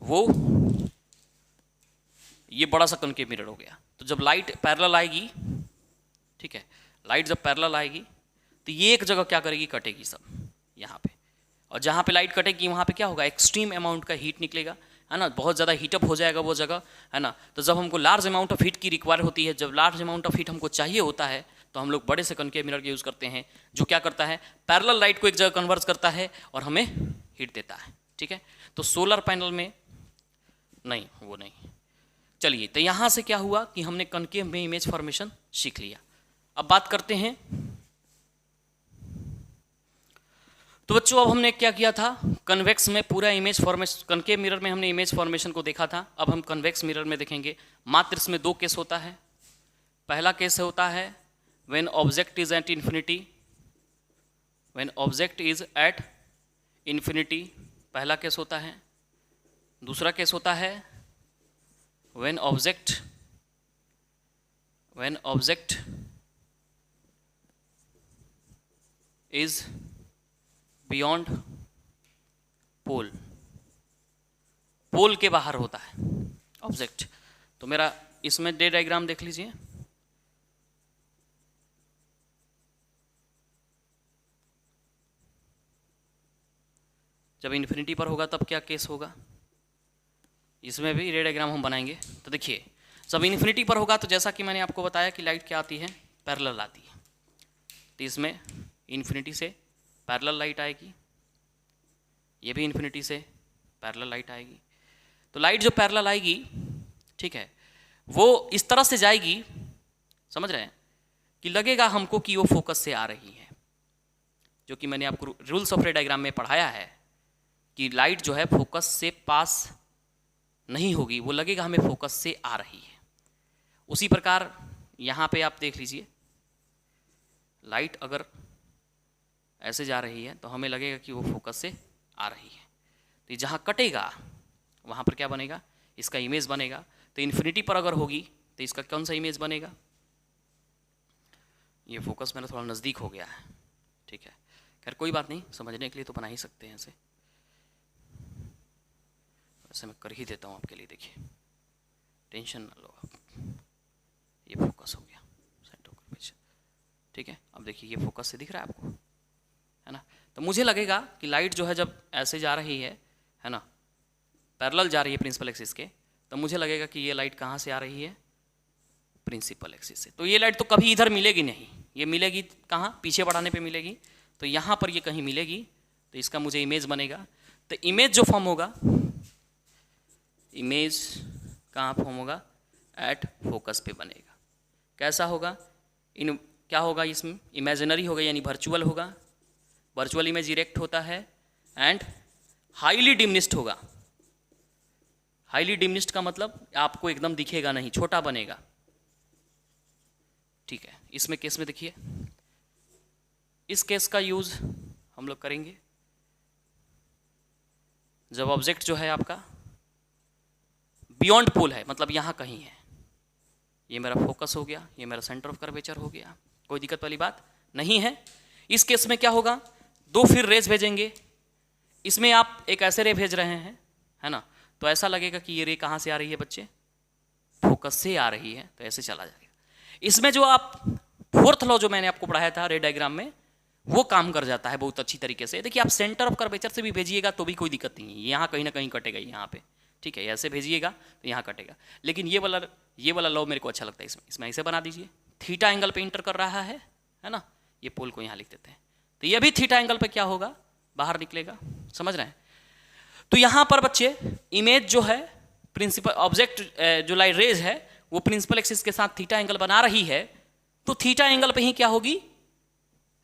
वो ये बड़ा सा कनकेव मिरर हो गया। तो जब लाइट पैरेलल आएगी, ठीक है, लाइट जब पैरेलल आएगी तो ये एक जगह क्या करेगी, कटेगी सब यहाँ पे, और जहाँ पे लाइट कटेगी वहाँ पे क्या होगा, एक्सट्रीम अमाउंट का हीट निकलेगा, है ना, बहुत ज़्यादा हीटअप हो जाएगा वो जगह, है ना। तो जब हमको लार्ज अमाउंट ऑफ हीट की रिक्वायर होती है, जब लार्ज अमाउंट ऑफ हीट हमको चाहिए होता है, तो हम लोग बड़े से कनकेव मिरर का यूज़ करते हैं, जो क्या करता है, पैरेलल लाइट को एक जगह कन्वर्ट करता है और हमें हीट देता है। ठीक है, तो सोलर पैनल में नहीं, वो नहीं। चलिए, तो यहाँ से क्या हुआ कि हमने कनकेव में इमेज फॉर्मेशन सीख लिया। अब बात करते हैं, तो बच्चों अब हमने क्या किया था, कन्वेक्स में पूरा इमेज फॉर्मेशन, कनकेव मिरर में हमने इमेज फॉर्मेशन को देखा था। अब हम कन्वेक्स मिरर में देखेंगे। मात्र इसमें 2 केस होता है। पहला केस होता है when object is at infinity, when object is at infinity, पहला केस होता है। दूसरा केस होता है व्हेन ऑब्जेक्ट इज बियॉन्ड पोल, पोल के बाहर होता है ऑब्जेक्ट। तो मेरा इसमें डे डायग्राम देख लीजिए। जब इन्फिनिटी पर होगा तब क्या केस होगा, इसमें भी रे डायग्राम हम बनाएंगे। तो देखिए, जब इन्फिनिटी पर होगा तो जैसा कि मैंने आपको बताया कि लाइट क्या आती है, पैरेलल आती है। तो इसमें इन्फिनिटी से पैरेलल लाइट आएगी, ये भी इन्फिनिटी से पैरेलल लाइट आएगी। तो लाइट जो पैरेलल आएगी, ठीक है, वो इस तरह से जाएगी, समझ रहे हैं, कि लगेगा हमको कि वो फोकस से आ रही है, जो कि मैंने आपको रूल्स ऑफ रे डायग्राम में पढ़ाया है कि लाइट जो है फोकस से पास नहीं होगी, वो लगेगा हमें फोकस से आ रही है। उसी प्रकार यहाँ पे आप देख लीजिए, लाइट अगर ऐसे जा रही है तो हमें लगेगा कि वो फोकस से आ रही है। तो जहाँ कटेगा वहाँ पर क्या बनेगा, इसका इमेज बनेगा। तो इन्फिनिटी पर अगर होगी तो इसका कौन सा इमेज बनेगा, ये फोकस मेरा थोड़ा नज़दीक हो गया है, ठीक है, खैर कोई बात नहीं, समझने के लिए तो बना ही सकते हैं ऐसे। वैसे मैं कर ही देता हूँ आपके लिए, देखिए, टेंशन ना लो आप। ये फोकस हो गया सेंटर कर्वेचर, ठीक है। अब देखिए, ये फोकस से दिख रहा है आपको, है ना। तो मुझे लगेगा कि लाइट जो है जब ऐसे जा रही है ना, पैरेलल जा रही है प्रिंसिपल एक्सिस के, तो मुझे लगेगा कि ये लाइट कहाँ से आ रही है, प्रिंसिपल एक्सिस से। तो ये लाइट तो कभी इधर मिलेगी नहीं, ये मिलेगी कहाँ, पीछे बढ़ाने पे मिलेगी। तो यहाँ पर ये कहीं मिलेगी, तो इसका मुझे इमेज बनेगा। तो इमेज जो फॉर्म होगा, इमेज कहाँ फॉर्म होगा, एट फोकस पे बनेगा। कैसा होगा, क्या होगा, इसमें इमेजिनरी होगा, यानी वर्चुअल होगा। वर्चुअल इमेज इरेक्ट होता है एंड हाईली डिमिनिश्ड होगा। हाईली डिमिनिश्ड का मतलब आपको एकदम दिखेगा नहीं, छोटा बनेगा, ठीक है। इसमें केस में देखिए, इस केस का यूज हम लोग करेंगे जब ऑब्जेक्ट जो है आपका बियॉन्ड पोल है, मतलब यहाँ कहीं है। ये मेरा फोकस हो गया, ये मेरा सेंटर ऑफ कर्वेचर हो गया, कोई दिक्कत वाली बात नहीं है। इस केस में क्या होगा, दो फिर रेज भेजेंगे। इसमें आप एक ऐसे रे भेज रहे हैं, है ना, तो ऐसा लगेगा कि ये रे कहाँ से आ रही है बच्चे, फोकस से आ रही है, तो ऐसे चला जाएगा। इसमें जो आप फोर्थ लॉ जो मैंने आपको पढ़ाया था रे डायग्राम में, वो काम कर जाता है बहुत अच्छी तरीके से। देखिए आप सेंटर ऑफ कर्वेचर से भी भेजिएगा तो भी कोई दिक्कत नहीं है, यहाँ कहीं ना कहीं कटेगा यहाँ पे, ठीक है, ऐसे भेजिएगा तो यहाँ कटेगा। लेकिन ये वाला लॉ मेरे को अच्छा लगता है। इसमें ऐसे बना दीजिए, थीटा एंगल पे इंटर कर रहा है ना, ये पोल को यहाँ लिख देते हैं, तो ये भी थीटा एंगल पे क्या होगा, बाहर निकलेगा, समझ रहे हैं। तो यहाँ पर बच्चे इमेज जो है प्रिंसिपल ऑब्जेक्ट जो लाइट रेज है वो प्रिंसिपल एक्सिस के साथ थीटा एंगल बना रही है, तो थीटा एंगल पे ही क्या होगी,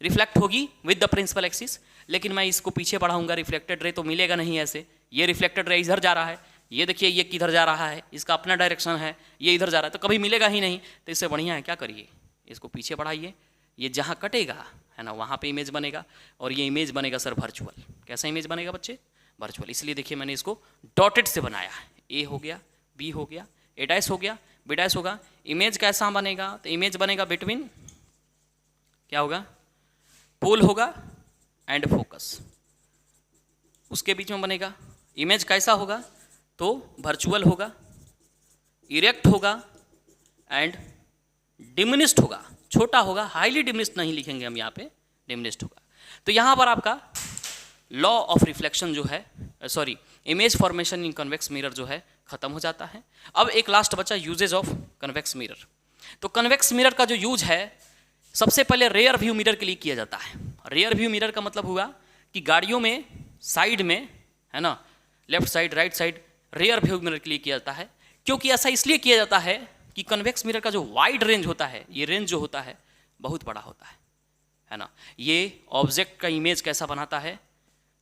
रिफ्लेक्ट होगी विद द प्रिंसिपल एक्सिस। लेकिन मैं इसको पीछे बढ़ाऊंगा, रिफ्लेक्टेड रे तो मिलेगा नहीं ऐसे, ये रिफ्लेक्टेड रे इधर जा रहा है, ये देखिए ये किधर जा रहा है, इसका अपना डायरेक्शन है, ये इधर जा रहा है, तो कभी मिलेगा ही नहीं। तो इससे बढ़िया है क्या करिए, इसको पीछे बढ़ाइए, ये जहाँ कटेगा है ना वहाँ पे इमेज बनेगा, और ये इमेज बनेगा सर वर्चुअल। कैसा इमेज बनेगा बच्चे, वर्चुअल। इसलिए देखिए मैंने इसको डॉटेड से बनाया है, ए हो गया, बी हो गया, ए डैश हो गया, बी डैश होगा। इमेज कैसा बनेगा, तो इमेज बनेगा बिटवीन, क्या होगा, पोल होगा एंड फोकस, उसके बीच में बनेगा। इमेज कैसा होगा, तो वर्चुअल होगा, इरेक्ट होगा एंड डिमिनिश्ड होगा, छोटा होगा, हाईली डिमिनिश्ड नहीं लिखेंगे हम यहाँ पे, डिमिनिश्ड होगा। तो यहाँ पर आपका लॉ ऑफ रिफ्लेक्शन जो है, सॉरी इमेज फॉर्मेशन इन कन्वेक्स मिरर जो है खत्म हो जाता है। अब एक लास्ट बचा यूजेज ऑफ कन्वेक्स मिरर। तो कन्वेक्स मिरर का जो यूज है सबसे पहले रेयर व्यू मिरर के लिए किया जाता है। रेयर व्यू मिरर का मतलब हुआ कि गाड़ियों में साइड में है ना, left side right side rear view mirror के लिए किया जाता है। क्योंकि ऐसा इसलिए किया जाता है कि कन्वेक्स मिरर का जो वाइड रेंज होता है, ये रेंज जो होता है बहुत बड़ा होता है ना। ये ऑब्जेक्ट का इमेज कैसा बनाता है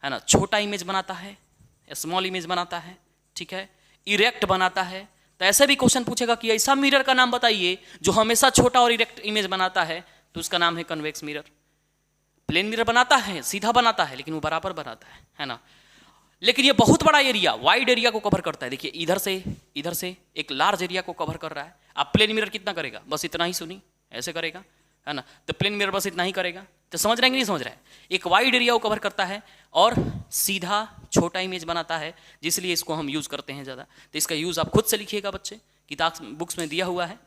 ना, छोटा इमेज बनाता है, स्मॉल इमेज बनाता है, ठीक है, इरेक्ट बनाता है। तो ऐसे भी क्वेश्चन पूछेगा कि ऐसा मिरर का नाम बताइए जो हमेशा छोटा और इरेक्ट इमेज बनाता है, तो उसका नाम है कन्वेक्स मिरर। प्लेन मिरर बनाता है, सीधा बनाता है, लेकिन वो बराबर बनाता है ना। लेकिन ये बहुत बड़ा एरिया, वाइड एरिया को कवर करता है। देखिए इधर से एक लार्ज एरिया को कवर कर रहा है। अब प्लेन मिरर कितना करेगा, बस इतना ही सुनी, ऐसे करेगा है ना, तो प्लेन मिरर बस इतना ही करेगा। तो समझ रहे हैं कि नहीं समझ रहे हैं, एक वाइड एरिया को कवर करता है और सीधा छोटा इमेज बनाता है, जिसलिए इसको हम यूज़ करते हैं ज़्यादा। तो इसका यूज़ आप खुद से लिखिएगा बच्चे, किताब बुक्स में दिया हुआ है।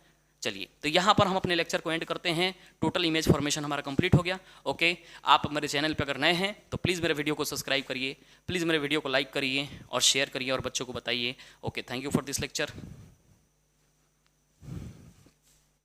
चलिए तो यहाँ पर हम अपने लेक्चर को एंड करते हैं। टोटल इमेज फॉर्मेशन हमारा कंप्लीट हो गया। ओके, आप मेरे चैनल पर अगर नए हैं तो प्लीज़ मेरे वीडियो को सब्सक्राइब करिए, प्लीज़ मेरे वीडियो को लाइक करिए और शेयर करिए और बच्चों को बताइए। Okay, thank you for this lecture.